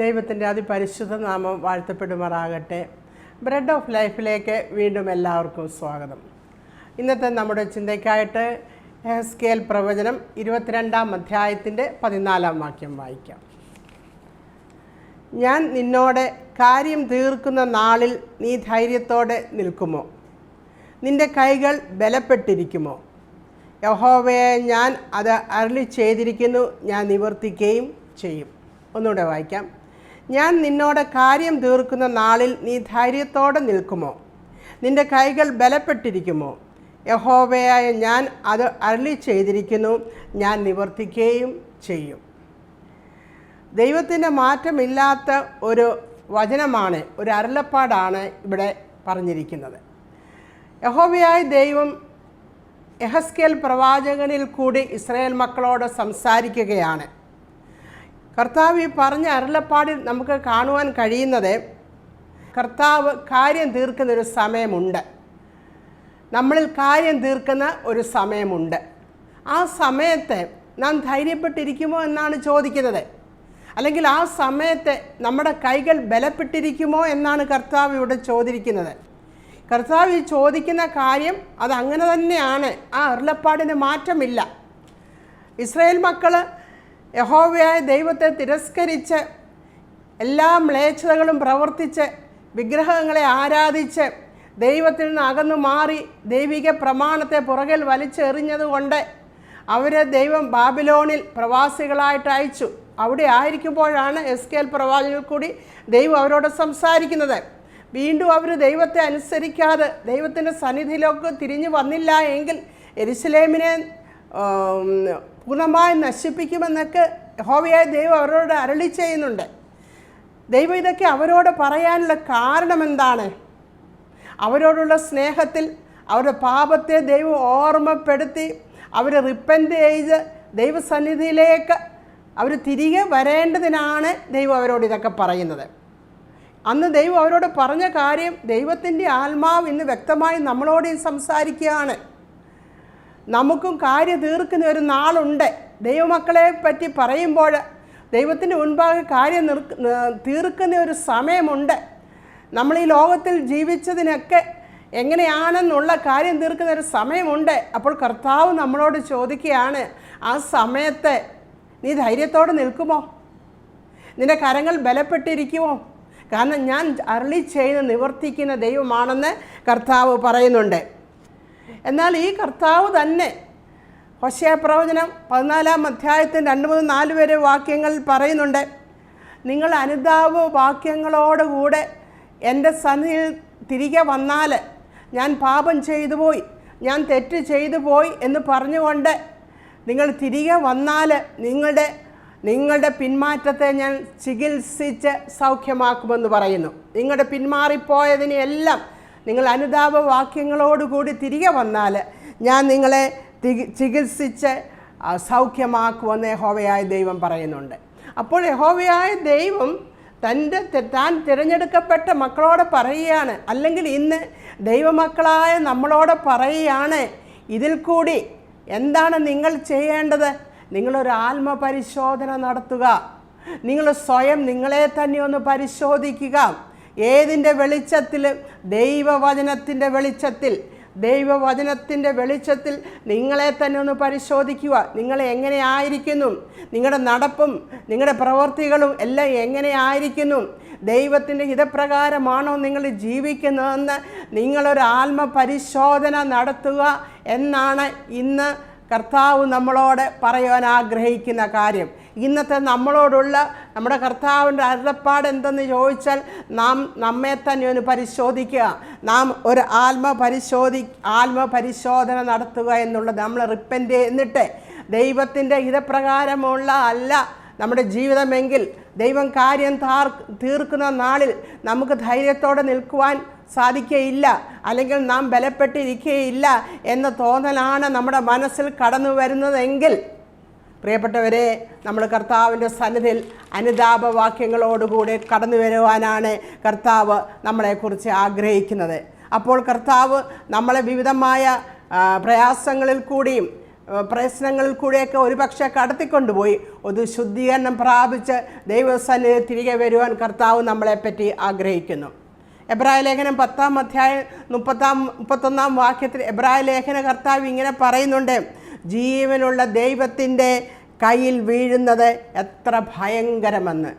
ദൈവത്തിൻ്റെ അതിപരിശുദ്ധ നാമം വാഴ്ത്തപ്പെടുമാറാകട്ടെ. ബ്രെഡ് ഓഫ് ലൈഫിലേക്ക് വീണ്ടും എല്ലാവർക്കും സ്വാഗതം. ഇന്നത്തെ നമ്മുടെ ചിന്തയ്ക്കായിട്ട് എഹെസ്കേൽ പ്രവചനം 22-ാം അധ്യായത്തിൻ്റെ 14-ാം വാക്യം വായിക്കാം. ഞാൻ നിന്നോട് കാര്യം തീർക്കുന്ന നാളിൽ നീ ധൈര്യത്തോടെ നിൽക്കുമോ? നിന്റെ കൈകൾ ബലപ്പെട്ടിരിക്കുമോ? യഹോവയെ ഞാൻ അത് അരുളി ചെയ്തിരിക്കുന്നു, ഞാൻ നിവർത്തിക്കുകയും ചെയ്യും. ഒന്നുകൂടെ വായിക്കാം. ഞാൻ നിന്നോട് കാര്യം തീർക്കുന്ന നാളിൽ നീ ധൈര്യത്തോടെ നിൽക്കുമോ? നിന്റെ കൈകൾ ബലപ്പെട്ടിരിക്കുമോ? യഹോവയായ ഞാൻ അത് അരുളി ചെയ്തിരിക്കുന്നു, ഞാൻ നിവർത്തിക്കുകയും ചെയ്യും. ദൈവത്തിൻ്റെ മാറ്റമില്ലാത്ത ഒരു വചനമാണ്, ഒരു അരുളപ്പാടാണ് ഇവിടെ പറഞ്ഞിരിക്കുന്നത്. യഹോവയായ ദൈവം എഹെസ്കേൽ പ്രവാചകനിൽ കൂടി ഇസ്രായേൽ മക്കളോട് സംസാരിക്കുകയാണ്. കർത്താവ് ഈ പറഞ്ഞ അരുളപ്പാടിൽ നമുക്ക് കാണുവാൻ കഴിയുന്നത്, കർത്താവ് കാര്യം തീർക്കുന്ന ഒരു സമയമുണ്ട്, നമ്മളിൽ കാര്യം തീർക്കുന്ന ഒരു സമയമുണ്ട്. ആ സമയത്ത് നാം ധൈര്യപ്പെട്ടിരിക്കുമോ എന്നാണ് ചോദിക്കുന്നത്. അല്ലെങ്കിൽ ആ സമയത്ത് നമ്മുടെ കൈകൾ ബലപ്പെട്ടിരിക്കുമോ എന്നാണ് കർത്താവ് ഇവിടെ ചോദിക്കുന്നത്. കർത്താവ് ഈ ചോദിക്കുന്ന കാര്യം അത് അങ്ങനെ തന്നെയാണ്. ആ അരുളപ്പാടിന് മാറ്റമില്ല. ഇസ്രായേൽ മക്കൾ യഹോവയായ ദൈവത്തെ തിരസ്കരിച്ച് എല്ലാ മ്ലേച്ഛതകളും പ്രവർത്തിച്ച് വിഗ്രഹങ്ങളെ ആരാധിച്ച് ദൈവത്തിൽ നിന്ന് അകന്നു മാറി ദൈവിക പ്രമാണത്തെ പുറകിൽ വലിച്ചെറിഞ്ഞതുകൊണ്ട് അവരെ ദൈവം ബാബിലോണിൽ പ്രവാസികളായിട്ട് അയച്ചു. അവിടെ ആയിരിക്കുമ്പോഴാണ് എഹെസ്കേൽ പ്രവാചകനിൽ കൂടി ദൈവം അവരോട് സംസാരിക്കുന്നത്. വീണ്ടും അവർ ദൈവത്തെ അനുസരിക്കാതെ ദൈവത്തിൻ്റെ സന്നിധിയിലേക്ക് തിരിഞ്ഞു വന്നില്ല എങ്കിൽ യെരുശലേമിനെ പൂർണ്ണമായി നശിപ്പിക്കുമെന്നൊക്കെ യഹോവയായ ദൈവം അവരോട് അരുളി ചെയ്യുന്നുണ്ട്. ദൈവം ഇതൊക്കെ അവരോട് പറയാനുള്ള കാരണം എന്താണ്? അവരോടുള്ള സ്നേഹത്തിൽ അവരുടെ പാപത്തെ ദൈവം ഓർമ്മപ്പെടുത്തി അവരെ റിപ്പൻറ്റ് ചെയ്ത് ദൈവസന്നിധിയിലേക്ക് അവർ തിരികെ വരേണ്ടതിനാണ് ദൈവം അവരോട് ഇതൊക്കെ പറയുന്നത്. അന്ന് ദൈവം അവരോട് പറഞ്ഞ കാര്യം ദൈവത്തിൻ്റെ ആത്മാവ് ഇന്ന് വ്യക്തമായി നമ്മളോട് സംസാരിക്കുകയാണ്. നമുക്കും കാര്യം തീർക്കുന്ന ഒരു നാളുണ്ട്. ദൈവമക്കളെ പറ്റി പറയുമ്പോൾ ദൈവത്തിൻ്റെ മുൻപാകെ കാര്യം തീർക്കുന്ന ഒരു സമയമുണ്ട്. നമ്മൾ ഈ ലോകത്തിൽ ജീവിച്ചതിനൊക്കെ എങ്ങനെയാണെന്നുള്ള കാര്യം തീർക്കുന്ന ഒരു സമയമുണ്ട്. അപ്പോൾ കർത്താവ് നമ്മളോട് ചോദിക്കുകയാണ്, ആ സമയത്ത് നീ ധൈര്യത്തോടെ നിൽക്കുമോ? നിന്റെ കരങ്ങൾ ബലപ്പെട്ടിരിക്കുമോ? കാരണം ഞാൻ അരുളി ചെയ്ത് നിവർത്തിക്കുന്ന ദൈവമാണെന്ന് കർത്താവ് പറയുന്നുണ്ട്. എന്നാൽ ഈ കർത്താവ് തന്നെ ഹോശേയ പ്രവചനം 14-ാം അധ്യായത്തിന് 2-4 വരെ വാക്യങ്ങളിൽ പറയുന്നുണ്ട്, നിങ്ങൾ അനുതാപ വാക്യങ്ങളോടുകൂടെ എൻ്റെ സന്നിധിയിൽ തിരികെ വന്നാൽ ഞാൻ പാപം ചെയ്തു പോയി, ഞാൻ തെറ്റ് ചെയ്തു പോയി എന്ന് പറഞ്ഞുകൊണ്ട് നിങ്ങൾ തിരികെ വന്നാൽ നിങ്ങളുടെ പിന്മാറ്റത്തെ ഞാൻ ചികിത്സിച്ച് സൗഖ്യമാക്കുമെന്ന് പറയുന്നു. നിങ്ങളുടെ പിന്മാറിപ്പോയതിനെല്ലാം നിങ്ങൾ അനുതാപ വാക്യങ്ങളോടുകൂടി തിരികെ വന്നാൽ ഞാൻ നിങ്ങളെ ചികിത്സിച്ച് സൗഖ്യമാക്കുമെന്ന് യഹോവയായ ദൈവം പറയുന്നുണ്ട്. അപ്പോൾ യഹോവയായ ദൈവം താൻ തിരഞ്ഞെടുക്കപ്പെട്ട മക്കളോട് പറയുകയാണ്, അല്ലെങ്കിൽ ഇന്ന് ദൈവമക്കളായ നമ്മളോട് പറയുകയാണ്, ഇതിൽ കൂടി എന്താണ് നിങ്ങൾ ചെയ്യേണ്ടത്? നിങ്ങളൊരു ആത്മപരിശോധന നടത്തുക. നിങ്ങൾ സ്വയം നിങ്ങളെ തന്നെ ഒന്ന് പരിശോധിക്കുക. ഏതിൻ്റെ വെളിച്ചത്തിൽ? ദൈവവചനത്തിൻ്റെ വെളിച്ചത്തിൽ നിങ്ങളെ തന്നെ ഒന്ന് പരിശോധിക്കുക. നിങ്ങൾ എങ്ങനെ ആയിരിക്കുന്നു? നിങ്ങളുടെ നടപ്പും നിങ്ങളുടെ പ്രവൃത്തികളും എല്ലാം എങ്ങനെ ആയിരിക്കുന്നു? ദൈവത്തിൻ്റെ ഹിതപ്രകാരമാണോ നിങ്ങൾ ജീവിക്കുന്നതെന്ന് നിങ്ങളൊരു ആത്മപരിശോധന നടത്തുക എന്നാണ് ഇന്ന് കർത്താവ് നമ്മളോട് പറയാൻ ആഗ്രഹിക്കുന്ന കാര്യം. ഇന്നത്തെ നമ്മളോടുള്ള നമ്മുടെ കർത്താവിൻ്റെ അരുളപ്പാട് എന്തെന്ന് ചോദിച്ചാൽ, നാം നമ്മെ തന്നെ ഒന്ന് പരിശോധിക്കുക. നാം ഒരു ആത്മപരിശോധന നടത്തുക എന്നുള്ളത്. നമ്മൾ റിപ്പൻറ്റ് എന്നിട്ട് ദൈവത്തിൻ്റെ ഹിതപ്രകാരമുള്ള അല്ല നമ്മുടെ ജീവിതമെങ്കിൽ ദൈവം കാര്യം തീർക്കുന്ന നാളിൽ നമുക്ക് ധൈര്യത്തോടെ നിൽക്കുവാൻ സാധിക്കുകയില്ല, അല്ലെങ്കിൽ നാം ബലപ്പെട്ടിരിക്കുകയില്ല എന്ന തോന്നലാണ് നമ്മുടെ മനസ്സിൽ കടന്നു വരുന്നതെങ്കിൽ, പ്രിയപ്പെട്ടവരെ, നമ്മൾ കർത്താവിൻ്റെ സന്നിധിയിൽ അനുതാപവാക്യങ്ങളോടുകൂടി കടന്നു വരുവാനാണ് കർത്താവ് നമ്മളെക്കുറിച്ച് ആഗ്രഹിക്കുന്നത്. അപ്പോൾ കർത്താവ് നമ്മളെ വിവിധമായ പ്രയാസങ്ങളിൽ കൂടിയും പ്രശ്നങ്ങളിൽ കൂടെയൊക്കെ ഒരുപക്ഷെ കടത്തിക്കൊണ്ടുപോയി ഒരു ശുദ്ധീകരണം പ്രാപിച്ച് ദൈവസന്നിധിയിൽ തിരികെ വരുവാൻ കർത്താവ് നമ്മളെപ്പറ്റി ആഗ്രഹിക്കുന്നു. എബ്രായ ലേഖനം 10-ാം അധ്യായം 31-ാം വാക്യത്തിൽ എബ്രായ ലേഖന കർത്താവ് ഇങ്ങനെ പറയുന്നുണ്ട്, ജീവനുള്ള ദൈവത്തിൻ്റെ കയ്യിൽ വീഴുന്നത് എത്ര ഭയങ്കരമെന്ന്.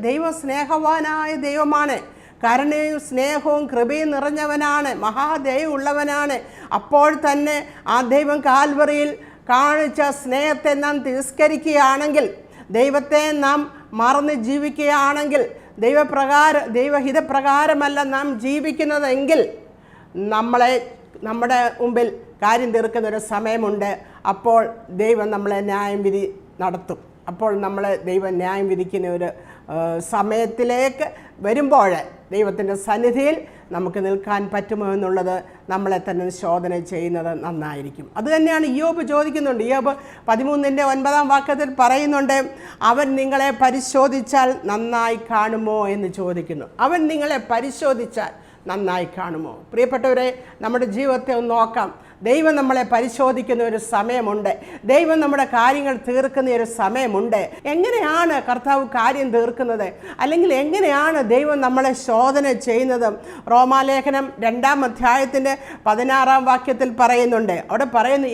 ദൈവം സ്നേഹവാനായ ദൈവമാണ്, കരുണയും സ്നേഹവും കൃപയും നിറഞ്ഞവനാണ്, മഹാദയവുള്ളവനാണ്. അപ്പോൾ തന്നെ ആ ദൈവം കാൽവറിയിൽ കാണിച്ച സ്നേഹത്തെ നാം തിരസ്കരിക്കുകയാണെങ്കിൽ, ദൈവത്തെ നാം മറന്ന് ജീവിക്കുകയാണെങ്കിൽ, ദൈവഹിതപ്രകാരമല്ല നാം ജീവിക്കുന്നതെങ്കിൽ നമ്മുടെ മുമ്പിൽ കാര്യം തീർക്കുന്ന ഒരു സമയമുണ്ട്. അപ്പോൾ ദൈവം നമ്മളെ ന്യായം വിധി നടത്തും. അപ്പോൾ ദൈവം ന്യായം വിധിക്കുന്ന ഒരു സമയത്തിലേക്ക് വരുമ്പോൾ ദൈവത്തിൻ്റെ സന്നിധിയിൽ നമുക്ക് നിൽക്കാൻ പറ്റുമോ എന്നുള്ളത് നമ്മളെ തന്നെ ശോധന ചെയ്യുന്നത് നന്നായിരിക്കും. അതുതന്നെയാണ് ഇയ്യോബ് ചോദിക്കുന്നുണ്ട്. ഇയ്യോബ് 13-ാം വാക്യത്തിൽ പറയുന്നുണ്ട്, അവൻ നിങ്ങളെ പരിശോധിച്ചാൽ നന്നായി കാണുമോ എന്ന് ചോദിക്കുന്നു. അവൻ നിങ്ങളെ പരിശോധിച്ചാൽ നന്നായി കാണുമോ? പ്രിയപ്പെട്ടവരെ, നമ്മുടെ ജീവിതത്തെ ഒന്ന് നോക്കാം. ദൈവം നമ്മളെ പരിശോധിക്കുന്ന ഒരു സമയമുണ്ട്. ദൈവം നമ്മുടെ കാര്യങ്ങൾ തീർക്കുന്ന ഒരു സമയമുണ്ട്. എങ്ങനെയാണ് കർത്താവ് കാര്യം തീർക്കുന്നത്? അല്ലെങ്കിൽ എങ്ങനെയാണ് ദൈവം നമ്മളെ ശോധന ചെയ്യുന്നത്? റോമാലേഖനം 2-ാം അധ്യായത്തിൻ്റെ 16-ാം വാക്യത്തിൽ പറയുന്നുണ്ട്. അവിടെ പറയുന്നു,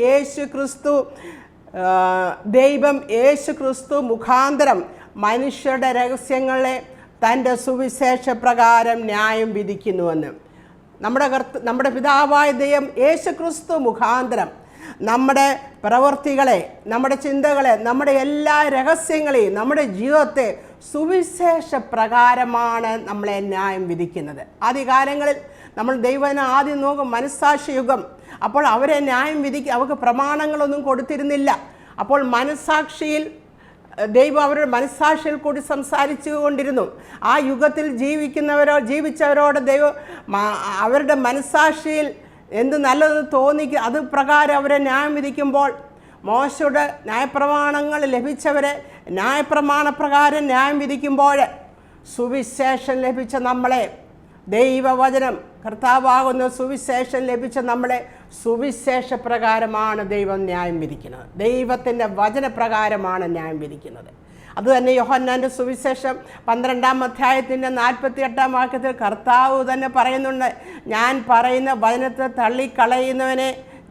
ദൈവം യേശു ക്രിസ്തു മുഖാന്തരം മനുഷ്യരുടെ രഹസ്യങ്ങളെ തൻ്റെ സുവിശേഷ പ്രകാരം ന്യായം വിധിക്കുന്നുവെന്ന്. നമ്മുടെ പിതാവായ ദൈവം യേശു ക്രിസ്തു മുഖാന്തരം നമ്മുടെ പ്രവൃത്തികളെ, നമ്മുടെ ചിന്തകളെ, നമ്മുടെ എല്ലാ രഹസ്യങ്ങളെയും, നമ്മുടെ ജീവിതത്തെ സുവിശേഷ പ്രകാരമാണ് നമ്മളെ ന്യായം വിധിക്കുന്നത്. ആദ്യകാലങ്ങളിൽ നമ്മൾ ദൈവത്തിന് ആദ്യം നോക്കും മനസ്സാക്ഷി യുഗം. അപ്പോൾ അവരെ ന്യായം അവർക്ക് പ്രമാണങ്ങളൊന്നും കൊടുത്തിരുന്നില്ല. അപ്പോൾ മനസ്സാക്ഷിയിൽ ദൈവം അവരുടെ മനസ്സാക്ഷിയിൽ കൂടി സംസാരിച്ചു കൊണ്ടിരുന്നു. ആ യുഗത്തിൽ ജീവിച്ചവരോട് ദൈവം അവരുടെ മനസ്സാക്ഷിയിൽ എന്ത് നല്ലതെന്ന് തോന്നിക്കുക അത് പ്രകാരം അവരെ ന്യായം വിധിക്കുമ്പോൾ, മോശയുടെ ന്യായപ്രമാണങ്ങൾ ലഭിച്ചവരെ ന്യായപ്രമാണപ്രകാരം ന്യായം വിധിക്കുമ്പോൾ, സുവിശേഷം ലഭിച്ച നമ്മളെ, ദൈവവചനം കർത്താവാകുന്ന സുവിശേഷം ലഭിച്ച നമ്മളെ സുവിശേഷ പ്രകാരമാണ് ദൈവം ന്യായം വിധിക്കുന്നത്. ദൈവത്തിൻ്റെ വചനപ്രകാരമാണ് ന്യായം വിധിക്കുന്നത്. അതുതന്നെ യോഹന്നാൻ്റെ സുവിശേഷം 12-ാം അധ്യായത്തിൻ്റെ 48-ാം വാക്യത്തിൽ കർത്താവ് തന്നെ പറയുന്നുണ്ട്, ഞാൻ പറയുന്ന വചനത്തെ തള്ളിക്കളയുന്നവനെ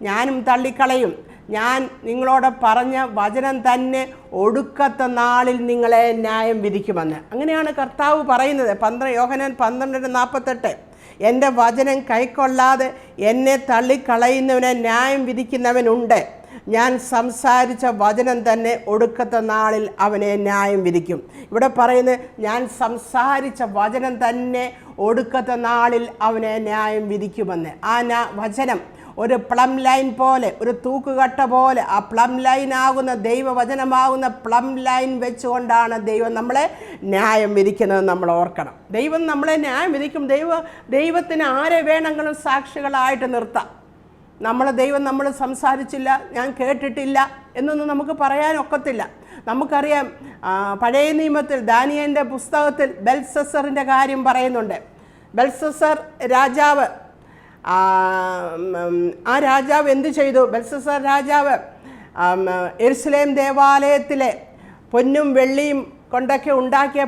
ഞാനും തള്ളിക്കളയും. ഞാൻ നിങ്ങളോട് പറഞ്ഞ വചനം തന്നെ ഒടുക്കത്തെ നാളിൽ നിങ്ങളെ ന്യായം വിധിക്കുമെന്ന്. അങ്ങനെയാണ് കർത്താവ് പറയുന്നത്. യോഹന്നാൻ 12:48. എൻ്റെ വചനം കൈക്കൊള്ളാതെ എന്നെ തള്ളിക്കളയുന്നവനെ ന്യായം വിധിക്കുന്നവനുണ്ട്. ഞാൻ സംസാരിച്ച വചനം തന്നെ ഒടുക്കത്തെ നാളിൽ അവനെ ന്യായം വിധിക്കും. ഇവിടെ പറയുന്നത്, ഞാൻ സംസാരിച്ച വചനം തന്നെ ഒടുക്കത്തെ നാളിൽ അവനെ ന്യായം വിധിക്കുമെന്ന്. ആ വചനം ഒരു പ്ലം ലൈൻ പോലെ, ഒരു തൂക്കുകട്ട പോലെ, ആ പ്ലം ലൈൻ ആകുന്ന ദൈവവചനമാകുന്ന പ്ലം ലൈൻ വെച്ചുകൊണ്ടാണ് ദൈവം നമ്മളെ ന്യായം വിധിക്കുന്നത്. നമ്മൾ ഓർക്കണം. ദൈവം നമ്മളെ ന്യായം വിധിക്കും. ദൈവത്തിന് ആരെ വേണമെങ്കിലും സാക്ഷികളായിട്ട് നിർത്താം. ദൈവം നമ്മൾ സംസാരിച്ചില്ല, ഞാൻ കേട്ടിട്ടില്ല എന്നൊന്നും നമുക്ക് പറയാനൊക്കത്തില്ല. നമുക്കറിയാം, പഴയ നിയമത്തിൽ ദാനിയേലിൻ്റെ പുസ്തകത്തിൽ ബെൽസസറിൻ്റെ കാര്യം പറയുന്നുണ്ട്. ബെൽസസർ രാജാവ്, ആ രാജാവ് എന്തു ചെയ്തു? ബെൽസസർ രാജാവ് യെരുശലേം ദേവാലയത്തിലെ പൊന്നും വെള്ളിയും കൊണ്ടൊക്കെ ഉണ്ടാക്കിയ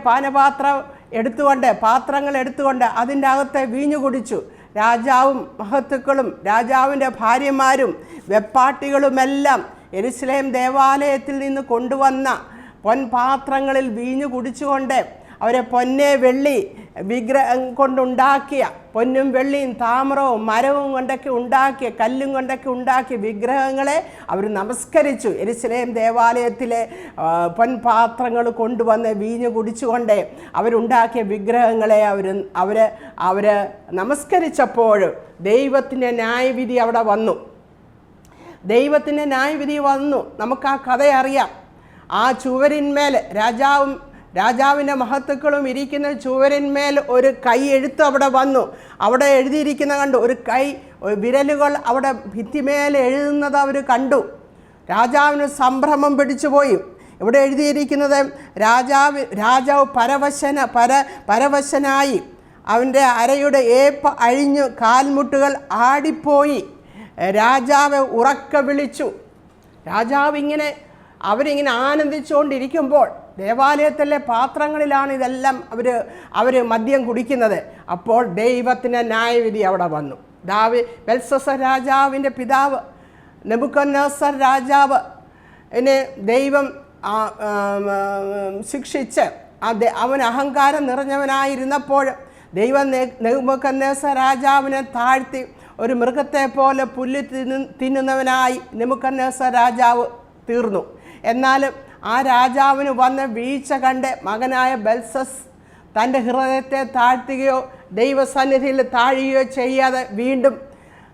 പാത്രങ്ങൾ എടുത്തുകൊണ്ട് അതിൻ്റെ അകത്തെ വീഞ്ഞു കുടിച്ചു. രാജാവും മഹത്തുക്കളും രാജാവിൻ്റെ ഭാര്യമാരും വെപ്പാട്ടികളുമെല്ലാം യെരുശലേം ദേവാലയത്തിൽ നിന്ന് കൊണ്ടുവന്ന പൊൻപാത്രങ്ങളിൽ വീഞ്ഞു കുടിച്ചുകൊണ്ട് അവരെ വെള്ളി വിഗ്രഹം കൊണ്ടുണ്ടാക്കിയ, പൊന്നും വെള്ളിയും താമ്രവും മരവും കൊണ്ടൊക്കെ ഉണ്ടാക്കിയ, കല്ലും കൊണ്ടൊക്കെ ഉണ്ടാക്കിയ വിഗ്രഹങ്ങളെ അവർ നമസ്കരിച്ചു. യെരുശലേം ദേവാലയത്തിലെ പൊൻപാത്രങ്ങൾ കൊണ്ടുവന്ന് വീഞ്ഞു കുടിച്ചുകൊണ്ട് അവരുണ്ടാക്കിയ വിഗ്രഹങ്ങളെ അവർ നമസ്കരിച്ചപ്പോൾ ദൈവത്തിൻ്റെ ന്യായവിധി അവിടെ വന്നു. ദൈവത്തിൻ്റെ ന്യായവിധി വന്നു. നമുക്ക് ആ കഥ അറിയാം. ആ ചുവരിന്മേൽ രാജാവിൻ്റെ മഹത്തുക്കളും ഇരിക്കുന്ന ചുവരിന്മേൽ ഒരു കൈ എഴുത്ത് അവിടെ വന്നു. അവിടെ എഴുതിയിരിക്കുന്ന കണ്ടു. ഒരു വിരലുകൾ അവിടെ ഭിത്തിമേൽ എഴുതുന്നത് അവർ കണ്ടു. രാജാവിന് സംഭ്രമം പിടിച്ചുപോയി. ഇവിടെ എഴുതിയിരിക്കുന്നത്, രാജാവ് പരവശനായി അവൻ്റെ അരയുടെ ഏപ്പ് അഴിഞ്ഞു കാൽമുട്ടുകൾ ആടിപ്പോയി രാജാവ് ഉറക്കെ വിളിച്ചു. രാജാവ് അവരിങ്ങനെ ആനന്ദിച്ചുകൊണ്ടിരിക്കുമ്പോൾ ദേവാലയത്തിലെ പാത്രങ്ങളിലാണ് ഇതെല്ലാം അവർ മദ്യം കുടിക്കുന്നത്. അപ്പോൾ ദൈവത്തിൻ്റെ ന്യായവിധി അവിടെ വന്നു. ബെൽസസർ രാജാവിൻ്റെ പിതാവ് നെബൂഖദ്നേസർ രാജാവ് ദൈവം ശിക്ഷിച്ച് അവൻ അഹങ്കാരം നിറഞ്ഞവനായിരുന്നപ്പോൾ ദൈവം നെബൂഖദ്നേസർ രാജാവിനെ താഴ്ത്തി ഒരു മൃഗത്തെ പോലെ പുല്ല് തിന്നുന്നവനായി നെബൂഖദ്നേസർ രാജാവ് തീർന്നു. എന്നാൽ ആ രാജാവിന് വന്ന വീഴ്ച കണ്ട് മകനായ ബെൽസസ് തൻ്റെ ഹൃദയത്തെ താഴ്ത്തുകയോ ദൈവസന്നിധിയിൽ താഴുകയോ ചെയ്യാതെ വീണ്ടും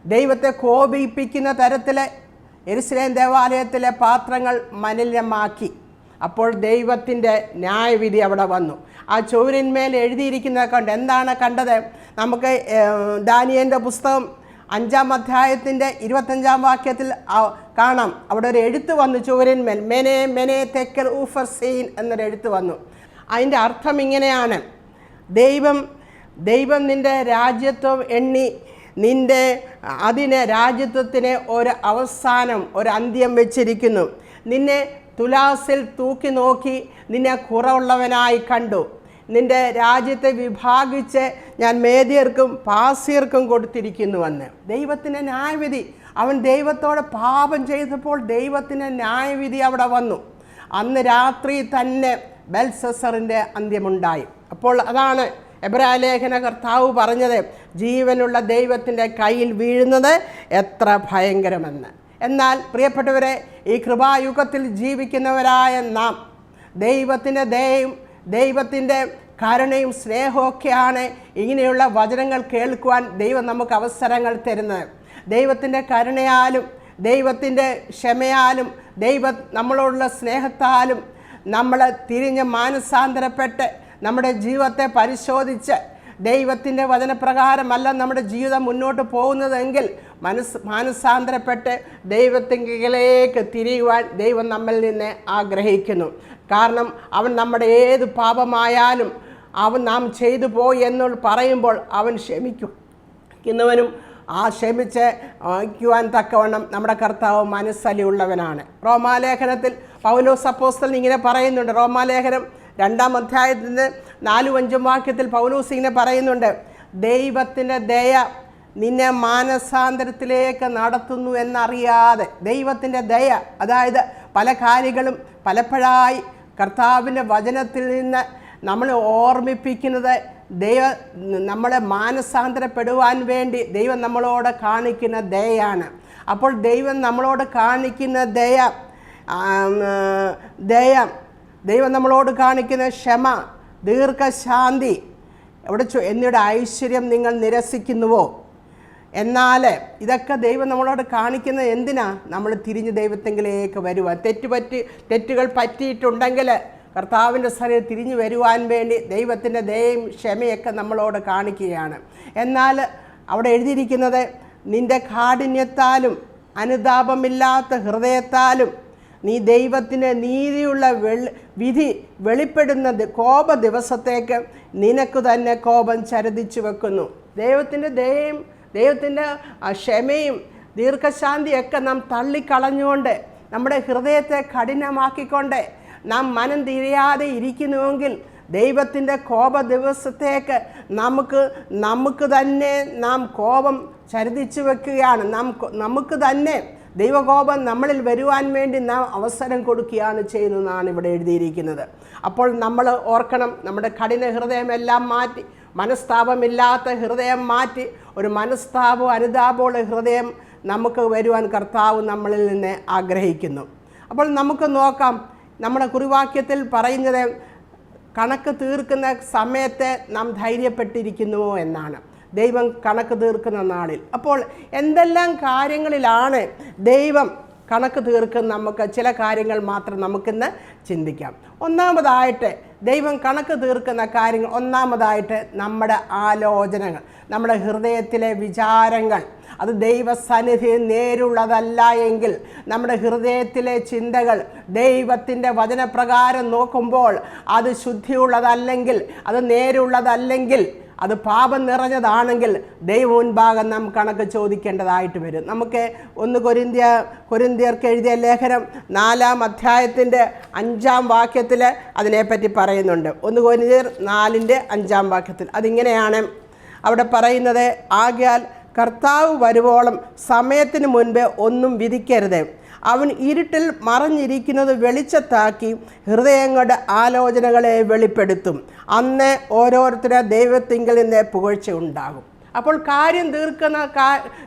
ദൈവത്തെ കോപിപ്പിക്കുന്ന തരത്തിൽ യെരൂശലേം ദേവാലയത്തിലെ പാത്രങ്ങൾ മലിനമാക്കി. അപ്പോൾ ദൈവത്തിൻ്റെ ന്യായവിധി അവിടെ വന്നു. ആ ചുവരിന്മേൽ എഴുതിയിരിക്കുന്നത് കണ്ട് എന്താണ് കണ്ടത്? നമുക്ക് ദാനിയേലിൻ്റെ പുസ്തകം 5-ാം അധ്യായത്തിൻ്റെ 25-ാം വാക്യത്തിൽ കാണാം. അവിടെ ഒരു എഴുത്ത് വന്നു ചുവരിന്മേൽ, മെനെ മെനെ തെക്കൽ ഊഫർ സെയിൻ എന്നൊരു എഴുത്ത് വന്നു. അതിൻ്റെ അർത്ഥം ഇങ്ങനെയാണ്: ദൈവം നിൻ്റെ രാജ്യത്വം എണ്ണി രാജ്യത്വത്തിന് ഒരു അവസാനം, ഒരു അന്ത്യം വെച്ചിരിക്കുന്നു. നിന്നെ തുലാസിൽ തൂക്കി നോക്കി നിന്നെ കുറവുള്ളവനായി കണ്ടു. നിൻ്റെ രാജ്യത്തെ വിഭാഗിച്ച് ഞാൻ മേദ്യർക്കും പാർസ്യർക്കും കൊടുത്തിരിക്കുന്നുവെന്ന്. ദൈവത്തിൻ്റെ ന്യായവിധി. അവൻ ദൈവത്തോട് പാപം ചെയ്തപ്പോൾ ദൈവത്തിൻ്റെ ന്യായവിധി അവിടെ വന്നു. അന്ന് രാത്രി തന്നെ ബെൽസസറിൻ്റെ അന്ത്യമുണ്ടായി. അപ്പോൾ അതാണ് എബ്രായ ലേഖന കർത്താവ് പറഞ്ഞത്, ജീവനുള്ള ദൈവത്തിൻ്റെ കയ്യിൽ വീഴുന്നത് എത്ര ഭയങ്കരമെന്ന്. എന്നാൽ പ്രിയപ്പെട്ടവരെ, ഈ കൃപായുഗത്തിൽ ജീവിക്കുന്നവരായ നാം ദൈവത്തിൻ്റെ ദയയും ദൈവത്തിൻ്റെ കരുണയും സ്നേഹമൊക്കെയാണ് ഇങ്ങനെയുള്ള വചനങ്ങൾ കേൾക്കുവാൻ ദൈവം നമുക്ക് അവസരങ്ങൾ തരുന്നത്. ദൈവത്തിൻ്റെ കരുണയാലും ദൈവത്തിൻ്റെ ക്ഷമയാലും നമ്മളോടുള്ള സ്നേഹത്താലും നമ്മൾ തിരിഞ്ഞ് മാനസാന്തരപ്പെട്ട് നമ്മുടെ ജീവിതത്തെ പരിശോധിച്ച് ദൈവത്തിൻ്റെ വചനപ്രകാരമല്ല നമ്മുടെ ജീവിതം മുന്നോട്ട് പോകുന്നതെങ്കിൽ മാനസാന്തരപ്പെട്ട് ദൈവത്തിലേക്ക് തിരിയുവാൻ ദൈവം നമ്മിൽ നിന്ന് ആഗ്രഹിക്കുന്നു. കാരണം അവൻ നമ്മുടെ ഏത് പാപമായാലും നാം ചെയ്തു പോയി എന്ന് പറയുമ്പോൾ അവൻ ക്ഷമിക്കുന്നവനും ക്ഷമിച്ച് വയ്ക്കുവാൻ തക്കവണ്ണം നമ്മുടെ കർത്താവ് മനസ്സലിയുള്ളവനാണ്. റോമാലേഖനത്തിൽ പൗലോസ് അപ്പോസ്തലൻ ഇങ്ങനെ പറയുന്നുണ്ട്. റോമാലേഖനം 2-ാം അധ്യായത്തിൻ്റെ 4-5 വാക്യത്തിൽ പൗലോസ് ഇങ്ങനെ പറയുന്നുണ്ട്: ദൈവത്തിൻ്റെ ദയ നിന്നെ മാനസാന്തരത്തിലേക്ക് നടത്തുന്നു എന്നറിയാതെ. ദൈവത്തിൻ്റെ ദയ, അതായത് പല കാര്യങ്ങളും പലപ്പോഴായി കർത്താവിൻ്റെ വചനത്തിൽ നിന്ന് നമ്മൾ ഓർമ്മിപ്പിക്കുന്നത് നമ്മളെ മാനസാന്തരപ്പെടുവാൻ വേണ്ടി ദൈവം നമ്മളോട് കാണിക്കുന്ന ദയയാണ്. അപ്പോൾ ദൈവം നമ്മളോട് കാണിക്കുന്ന ദൈവം നമ്മളോട് കാണിക്കുന്ന ക്ഷമ, ദീർഘശാന്തി, എന്നിയുടെ ഐശ്വര്യം നിങ്ങൾ നിരസിക്കുന്നുവോ? എന്നാൽ ഇതൊക്കെ ദൈവം നമ്മളോട് കാണിക്കുന്നത് എന്തിനാ? നമ്മൾ തിരിഞ്ഞ് ദൈവത്തെങ്കിലേക്ക് വരുവാൻ. തെറ്റുകൾ പറ്റിയിട്ടുണ്ടെങ്കിൽ കർത്താവിൻ്റെ സ്ഥലത്ത് തിരിഞ്ഞു വരുവാൻ വേണ്ടി ദൈവത്തിൻ്റെ ദയയും ക്ഷമയൊക്കെ നമ്മളോട് കാണിക്കുകയാണ്. എന്നാൽ അവിടെ എഴുതിയിരിക്കുന്നത്, നിൻ്റെ കാഠിന്യത്താലും അനുതാപമില്ലാത്ത ഹൃദയത്താലും നീ ദൈവത്തിൻ്റെ നീതിയുള്ള വിധി വെളിപ്പെടുന്നത് കോപ ദിവസത്തേക്ക് നിനക്ക് തന്നെ കോപം ചരുതിച്ചു വെക്കുന്നു. ദൈവത്തിൻ്റെ ദയയും ദൈവത്തിൻ്റെ ക്ഷമയും ദീർഘശാന്തിയൊക്കെ നാം തള്ളിക്കളഞ്ഞുകൊണ്ട് നമ്മുടെ ഹൃദയത്തെ കഠിനമാക്കിക്കൊണ്ട് നാം മനം തിരിയാതെ ഇരിക്കുന്നുവെങ്കിൽ ദൈവത്തിൻ്റെ കോപ ദിവസത്തേക്ക് നമുക്ക് തന്നെ നാം കോപം ചരുതിച്ചു വെക്കുകയാണ്. നമുക്ക് തന്നെ ദൈവകോപം നമ്മളിൽ വരുവാൻ വേണ്ടി നാം അവസരം കൊടുക്കുകയാണ് ചെയ്യുന്നതെന്നാണ് ഇവിടെ എഴുതിയിരിക്കുന്നത്. അപ്പോൾ നമ്മൾ ഓർക്കണം, നമ്മുടെ കഠിന ഹൃദയമെല്ലാം മാറ്റി മനസ്താപമില്ലാത്ത ഹൃദയം മാറ്റി ഒരു മനസ്താപവും അനുതാപമുള്ള ഹൃദയം നമുക്ക് വരുവാൻ കർത്താവ് നമ്മളിൽ നിന്ന് ആഗ്രഹിക്കുന്നു. അപ്പോൾ നമുക്ക് നോക്കാം, നമ്മുടെ കുറിവാക്യത്തിൽ പറയുന്നത് കണക്ക് തീർക്കുന്ന സമയത്ത് നാം ധൈര്യപ്പെട്ടിരിക്കുന്നുവോ എന്നാണ്. ദൈവം കണക്ക് തീർക്കുന്ന നാളിൽ. അപ്പോൾ എന്തെല്ലാം കാര്യങ്ങളിലാണ് ദൈവം കണക്ക് തീർക്കുന്ന, നമുക്ക് ചില കാര്യങ്ങൾ മാത്രം നമുക്കിന്ന് ചിന്തിക്കാം. ഒന്നാമതായിട്ട് ദൈവം കണക്ക് തീർക്കുന്ന കാര്യങ്ങൾ, ഒന്നാമതായിട്ട് നമ്മുടെ ആലോചനകൾ, നമ്മുടെ ഹൃദയത്തിലെ വിചാരങ്ങൾ. അത് ദൈവസന്നിധി നേരുള്ളതല്ല എങ്കിൽ, നമ്മുടെ ഹൃദയത്തിലെ ചിന്തകൾ ദൈവത്തിൻ്റെ വചനപ്രകാരം നോക്കുമ്പോൾ അത് ശുദ്ധിയുള്ളതല്ലെങ്കിൽ, അത് നേരുള്ളതല്ലെങ്കിൽ, അത് പാപം നിറഞ്ഞതാണെങ്കിൽ ദൈവം മുൻപാകെ നാം കണക്ക് ചോദിക്കേണ്ടതായിട്ട് വരും. നമുക്ക് 1 കൊരിന്ത്യർക്ക് എഴുതിയ ലേഖനം 4-ാം അധ്യായത്തിൻ്റെ 5-ാം വാക്യത്തിൽ അതിനെപ്പറ്റി പറയുന്നുണ്ട്. 1 കൊരിന്ത്യർ 4-ന്റെ 5-ാം വാക്യത്തിൽ അതിങ്ങനെയാണ് അവിടെ പറയുന്നത്: ആകയാൽ കർത്താവ് വരുവോളം സമയത്തിന് മുൻപേ ഒന്നും വിധിക്കരുത്. അവൻ ഇരുട്ടിൽ മറഞ്ഞിരിക്കുന്നത് വെളിച്ചത്താക്കി ഹൃദയങ്ങളുടെ ആലോചനകളെ വെളിപ്പെടുത്തും. അന്ന് ഓരോരുത്തരുടെ ദൈവത്തിങ്കിൽ നിന്ന് പുകഴ്ച ഉണ്ടാകും. അപ്പോൾ കാര്യം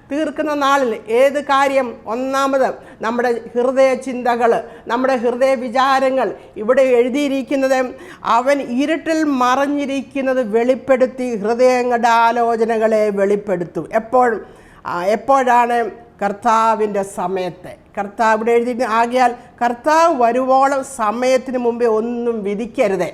തീർക്കുന്ന നാളിൽ ഏത് കാര്യം? ഒന്നാമത് നമ്മുടെ ഹൃദയ ചിന്തകൾ, നമ്മുടെ ഹൃദയ വിചാരങ്ങൾ. ഇവിടെ എഴുതിയിരിക്കുന്നത് അവൻ ഇരുട്ടിൽ മറഞ്ഞിരിക്കുന്നത് വെളിപ്പെടുത്തി ഹൃദയങ്ങളുടെ ആലോചനകളെ വെളിപ്പെടുത്തും. എപ്പോഴാണ്? കർത്താവിൻ്റെ സമയത്ത്. കർത്താവ് ഇവിടെ എഴുതി, ആകയാൽ കർത്താവ് വരുവോളം സമയത്തിന് മുമ്പേ ഒന്നും വിധിക്കരുത്.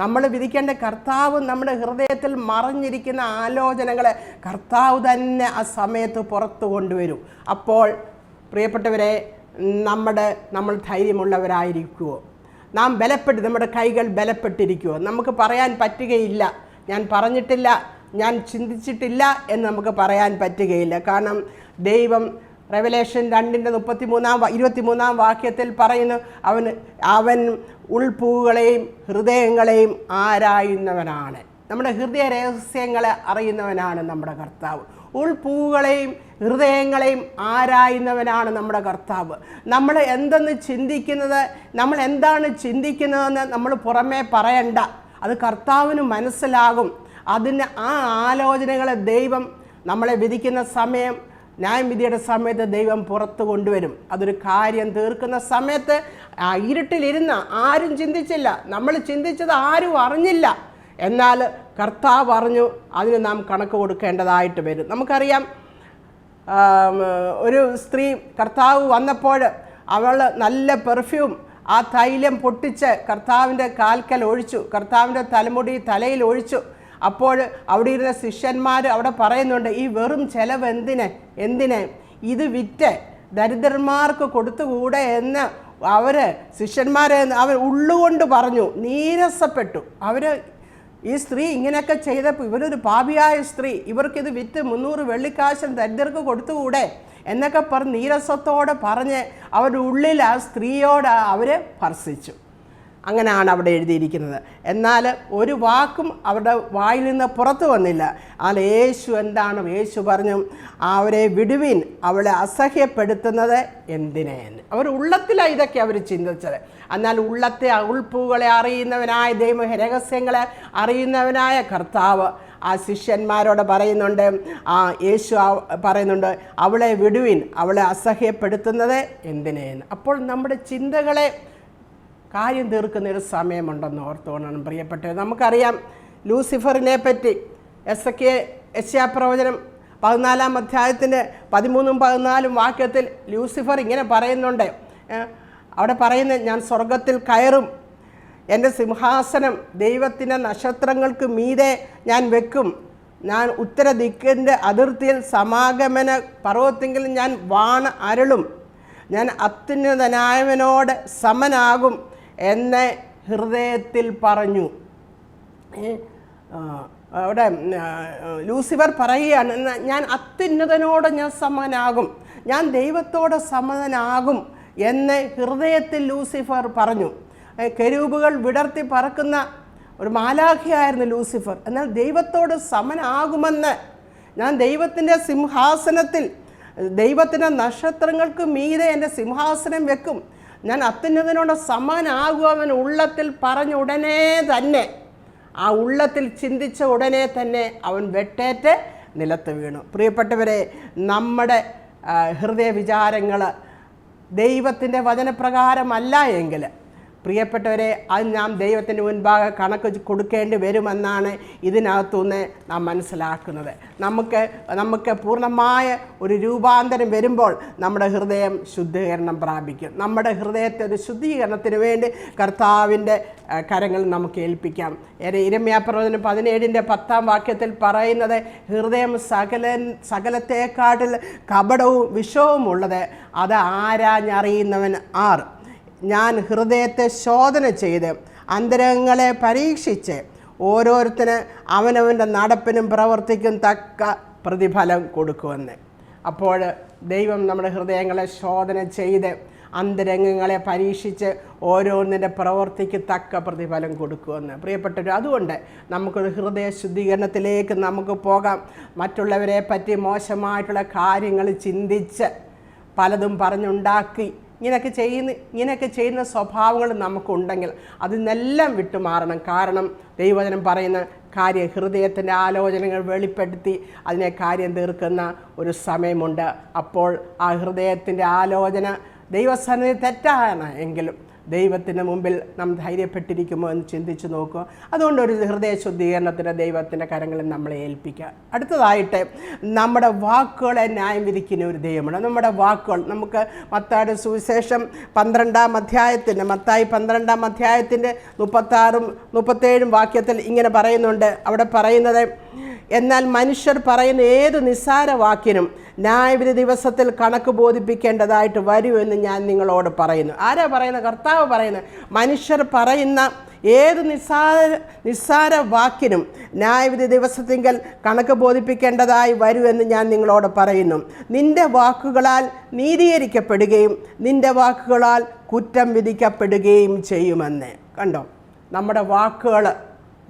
നമ്മൾ വിധിക്കേണ്ട കർത്താവ് നമ്മുടെ ഹൃദയത്തിൽ മറഞ്ഞിരിക്കുന്ന ആലോചനകളെ കർത്താവ് തന്നെ ആ സമയത്ത് പുറത്തു കൊണ്ടുവരും. അപ്പോൾ പ്രിയപ്പെട്ടവരെ, നമ്മൾ ധൈര്യമുള്ളവരായിരിക്കുമോ? നാം നമ്മുടെ കൈകൾ ബലപ്പെട്ടിരിക്കുമോ? നമുക്ക് പറയാൻ പറ്റുകയില്ല, ഞാൻ പറഞ്ഞിട്ടില്ല, ഞാൻ ചിന്തിച്ചിട്ടില്ല എന്ന് നമുക്ക് പറയാൻ പറ്റുകയില്ല. കാരണം ദൈവം റെവലേഷൻ 2-ന്റെ 23-ാം വാക്യത്തിൽ പറയുന്നു, അവൻ ഉൾപ്പൂകളെയും ഹൃദയങ്ങളെയും ആരായുന്നവനാണ്. നമ്മുടെ ഹൃദയ രഹസ്യങ്ങളെ അറിയുന്നവനാണ് നമ്മുടെ കർത്താവ്. ഉൾപ്പൂകളെയും ഹൃദയങ്ങളെയും ആരായുന്നവനാണ് നമ്മുടെ കർത്താവ്. നമ്മൾ എന്തെന്ന് ചിന്തിക്കുന്നത്, നമ്മൾ എന്താണ് ചിന്തിക്കുന്നതെന്ന് നമ്മൾ പുറമേ പറയണ്ട, അത് കർത്താവിന് മനസ്സിലാകും. ആ ആലോചനകളെ ദൈവം നമ്മളെ വിധിക്കുന്ന സമയം, ന്യായവിധിയുടെ സമയത്ത് ദൈവം പുറത്തു കൊണ്ടുവരും. അതൊരു കാര്യം തീർക്കുന്ന സമയത്ത് ഇരുട്ടിലിരുന്ന് ആരും ചിന്തിച്ചില്ല, നമ്മൾ ചിന്തിച്ചത് ആരും അറിഞ്ഞില്ല, എന്നാൽ കർത്താവ് അറിഞ്ഞു. അതിന് നാം കണക്ക് കൊടുക്കേണ്ടതായിട്ട് വരും. നമുക്കറിയാം, ഒരു സ്ത്രീ കർത്താവ് വന്നപ്പോൾ അവൾ നല്ല പെർഫ്യൂം, ആ തൈലം പൊട്ടിച്ച് കർത്താവിൻ്റെ കാൽക്കൽ ഒഴിച്ചു, കർത്താവിൻ്റെ തലമുടി തലയിൽ ഒഴിച്ചു. അപ്പോൾ അവിടെ ഇരുന്ന ശിഷ്യന്മാർ അവിടെ പറയുന്നുണ്ട്, ഈ വെറും ചെലവ് എന്തിന് ഇത് വിറ്റ് ദരിദ്രന്മാർക്ക് കൊടുത്തുകൂടെ എന്ന് ശിഷ്യന്മാരെ ഉള്ളുകൊണ്ട് പറഞ്ഞു, നീരസപ്പെട്ടു. ഈ സ്ത്രീ ഇങ്ങനെയൊക്കെ ചെയ്തപ്പോൾ, ഇവരൊരു പാപിയായ സ്ത്രീ, ഇവർക്കിത് വിറ്റ് 300 വെള്ളിക്കാശം ദരിദ്രർക്ക് കൊടുത്തുകൂടെ എന്നൊക്കെ പറഞ്ഞ് നീരസത്തോടെ പറഞ്ഞ് അവരുടെ ഉള്ളിൽ ആ സ്ത്രീയോട് അവർ ഭർഷിച്ചു. അങ്ങനെയാണ് അവിടെ എഴുതിയിരിക്കുന്നത്. എന്നാൽ ഒരു വാക്കും അവരുടെ വായിൽ നിന്ന് പുറത്തു വന്നില്ല. യേശു പറഞ്ഞു, അവരെ വിടുവിൻ, അവളെ അസഹ്യപ്പെടുത്തുന്നത് എന്തിനേന്ന്. അവർ ഉള്ളത്തിലാണ് ഇതൊക്കെ അവർ ചിന്തിച്ചത്. എന്നാൽ ഉൾപ്പൂകളെ അറിയുന്നവനായ ദൈവ രഹസ്യങ്ങളെ അറിയുന്നവനായ കർത്താവ് ആ ശിഷ്യന്മാരോട് പറയുന്നുണ്ട്, യേശു പറയുന്നുണ്ട്, അവളെ വിടുവിൻ, അവളെ അസഹ്യപ്പെടുത്തുന്നത് എന്തിനേന്ന്. അപ്പോൾ നമ്മുടെ ചിന്തകളെ കാര്യം തീർക്കുന്നൊരു സമയമുണ്ടെന്ന് ഓർത്തോണം പ്രിയപ്പെട്ടത്. നമുക്കറിയാം ലൂസിഫറിനെ പറ്റി യെശയ്യാപ്രവചനം 14-ാം അധ്യായത്തിൻ്റെ 13-14 വാക്യത്തിൽ ലൂസിഫർ ഇങ്ങനെ പറയുന്നുണ്ട്. അവിടെ പറയുന്നത്, ഞാൻ സ്വർഗത്തിൽ കയറും, എൻ്റെ സിംഹാസനം ദൈവത്തിൻ്റെ നക്ഷത്രങ്ങൾക്ക് മീതെ ഞാൻ വെക്കും, ഞാൻ ഉത്തരദിക്കിൻ്റെ അതിർത്തിയിൽ സമാഗമന പർവ്വതത്തിൽ ഞാൻ വാണ അരുളും, ഞാൻ അത്യുന്നതനായവനോട് സമനാകും എന്ന് ഹൃദയത്തിൽ പറഞ്ഞു. അവിടെ ലൂസിഫർ പറയുകയാണ്, ഞാൻ അത്യുന്നതനോട് ഞാൻ സമനാകും, ഞാൻ ദൈവത്തോട് സമനാകും എന്ന് ഹൃദയത്തിൽ ലൂസിഫർ പറഞ്ഞു. കെരൂബുകൾ വിടർത്തി പറക്കുന്ന ഒരു മാലാഖയായിരുന്നു ലൂസിഫർ. എന്നാൽ ദൈവത്തോട് സമനാകുമെന്ന്, ഞാൻ ദൈവത്തിൻ്റെ സിംഹാസനത്തിൽ, ദൈവത്തിൻ്റെ നക്ഷത്രങ്ങൾക്ക് മീതെ എൻ്റെ സിംഹാസനം വെക്കും, ഞാൻ അത്യുന്നതനോട് സമനാകുവൻ ഉള്ളത്തിൽ പറഞ്ഞ ഉടനെ തന്നെ, ആ ഉള്ളത്തിൽ ചിന്തിച്ച ഉടനെ തന്നെ അവൻ വെട്ടേറ്റ് നിലത്ത് വീണു. പ്രിയപ്പെട്ടവരെ, നമ്മുടെ ഹൃദയ വിചാരങ്ങൾ ദൈവത്തിൻ്റെ വചനപ്രകാരമല്ല എങ്കിൽ പ്രിയപ്പെട്ടവരെ, അത് നാം ദൈവത്തിന് മുൻപാകെ കണക്ക് കൊടുക്കേണ്ടി വരുമെന്നാണ് ഇതിനകത്തുനിന്ന് നാം മനസ്സിലാക്കുന്നത്. നമുക്ക് പൂർണ്ണമായ ഒരു രൂപാന്തരം വരുമ്പോൾ നമ്മുടെ ഹൃദയം ശുദ്ധീകരണം പ്രാപിക്കും. നമ്മുടെ ഹൃദയത്തെ ഒരു ശുദ്ധീകരണത്തിന് വേണ്ടി കർത്താവിൻ്റെ കരങ്ങൾ നമുക്ക് ഏൽപ്പിക്കാം. യിരെമ്യാപ്രവചനം 17-ന്റെ 10-ാം വാക്യത്തിൽ പറയുന്നത്, ഹൃദയം സകലത്തെക്കാട്ടിൽ കപടവും വിഷവുമുള്ളത്, അത് ആരാഞ്ഞറിയുന്നവൻ ആർ? ഞാൻ ഹൃദയത്തെ ശോധന ചെയ്ത് അന്തരംഗങ്ങളെ പരീക്ഷിച്ച് ഓരോരുത്തന് അവനവൻ്റെ നടപ്പിനും പ്രവർത്തിക്കും തക്ക പ്രതിഫലം കൊടുക്കുമെന്ന്. അപ്പോൾ ദൈവം നമ്മുടെ ഹൃദയങ്ങളെ ശോധന ചെയ്ത് അന്തരംഗങ്ങളെ പരീക്ഷിച്ച് ഓരോന്നിൻ്റെ പ്രവൃത്തിക്ക് തക്ക പ്രതിഫലം കൊടുക്കുമെന്ന്. പ്രിയപ്പെട്ടവർ, അതുകൊണ്ട് നമുക്കൊരു ഹൃദയ ശുദ്ധീകരണത്തിലേക്ക് നമുക്ക് പോകാം. മറ്റുള്ളവരെ പറ്റി മോശമായിട്ടുള്ള കാര്യങ്ങൾ ചിന്തിച്ച് പലതും പറഞ്ഞുണ്ടാക്കി ഇങ്ങനെയൊക്കെ ചെയ്യുന്ന സ്വഭാവങ്ങൾ നമുക്കുണ്ടെങ്കിൽ അതിൽ നിന്നെല്ലാം വിട്ടുമാറണം. കാരണം ദൈവവചനം പറയുന്ന കാര്യം ഹൃദയത്തിൻ്റെ ആലോചനകൾ വെളിപ്പെടുത്തി അതിനെ കാര്യം തീർക്കുന്ന ഒരു സമയമുണ്ട്. അപ്പോൾ ആ ഹൃദയത്തിൻ്റെ ആലോചന ദൈവസന്നിധി തെറ്റാണ് എങ്കിലും ദൈവത്തിൻ്റെ മുമ്പിൽ നാം ധൈര്യപ്പെട്ടിരിക്കുമോ എന്ന് ചിന്തിച്ച് നോക്കുക. അതുകൊണ്ട് ഒരു ഹൃദയ ശുദ്ധീകരണത്തിന് ദൈവത്തിൻ്റെ കരങ്ങളിൽ നമ്മളെ ഏൽപ്പിക്കുക. അടുത്തതായിട്ട് നമ്മുടെ വാക്കുകളെ ന്യായം വിധിക്കുന്ന ഒരു ദൈവമാണ്. നമ്മുടെ വാക്കുകൾ നമുക്ക് മത്തായിയുടെ സുവിശേഷം 12-ാം അധ്യായത്തിൻ്റെ 36-37 വാക്യത്തിൽ ഇങ്ങനെ പറയുന്നുണ്ട്. അവിടെ പറയുന്നത്, എന്നാൽ മനുഷ്യർ പറയുന്ന ഏത് നിസ്സാര വാക്കിനും ന്യായവിധി ദിവസത്തിൽ കണക്ക് ബോധിപ്പിക്കേണ്ടതായിട്ട് വരുമെന്ന് ഞാൻ നിങ്ങളോട് പറയുന്നു. ആരാ പറയുന്നത്? കർത്താവ് പറയുന്നത്. മനുഷ്യർ പറയുന്ന ഏത് നിസ്സാര വാക്കിനും ന്യായവിധി ദിവസത്തിങ്കൽ കണക്ക് ബോധിപ്പിക്കേണ്ടതായി വരുമെന്ന് ഞാൻ നിങ്ങളോട് പറയുന്നു. നിന്റെ വാക്കുകളാൽ നീതീകരിക്കപ്പെടുകയും നിന്റെ വാക്കുകളാൽ കുറ്റം വിധിക്കപ്പെടുകയും ചെയ്യുമെന്ന്. കണ്ടോ, നമ്മുടെ വാക്കുകൾ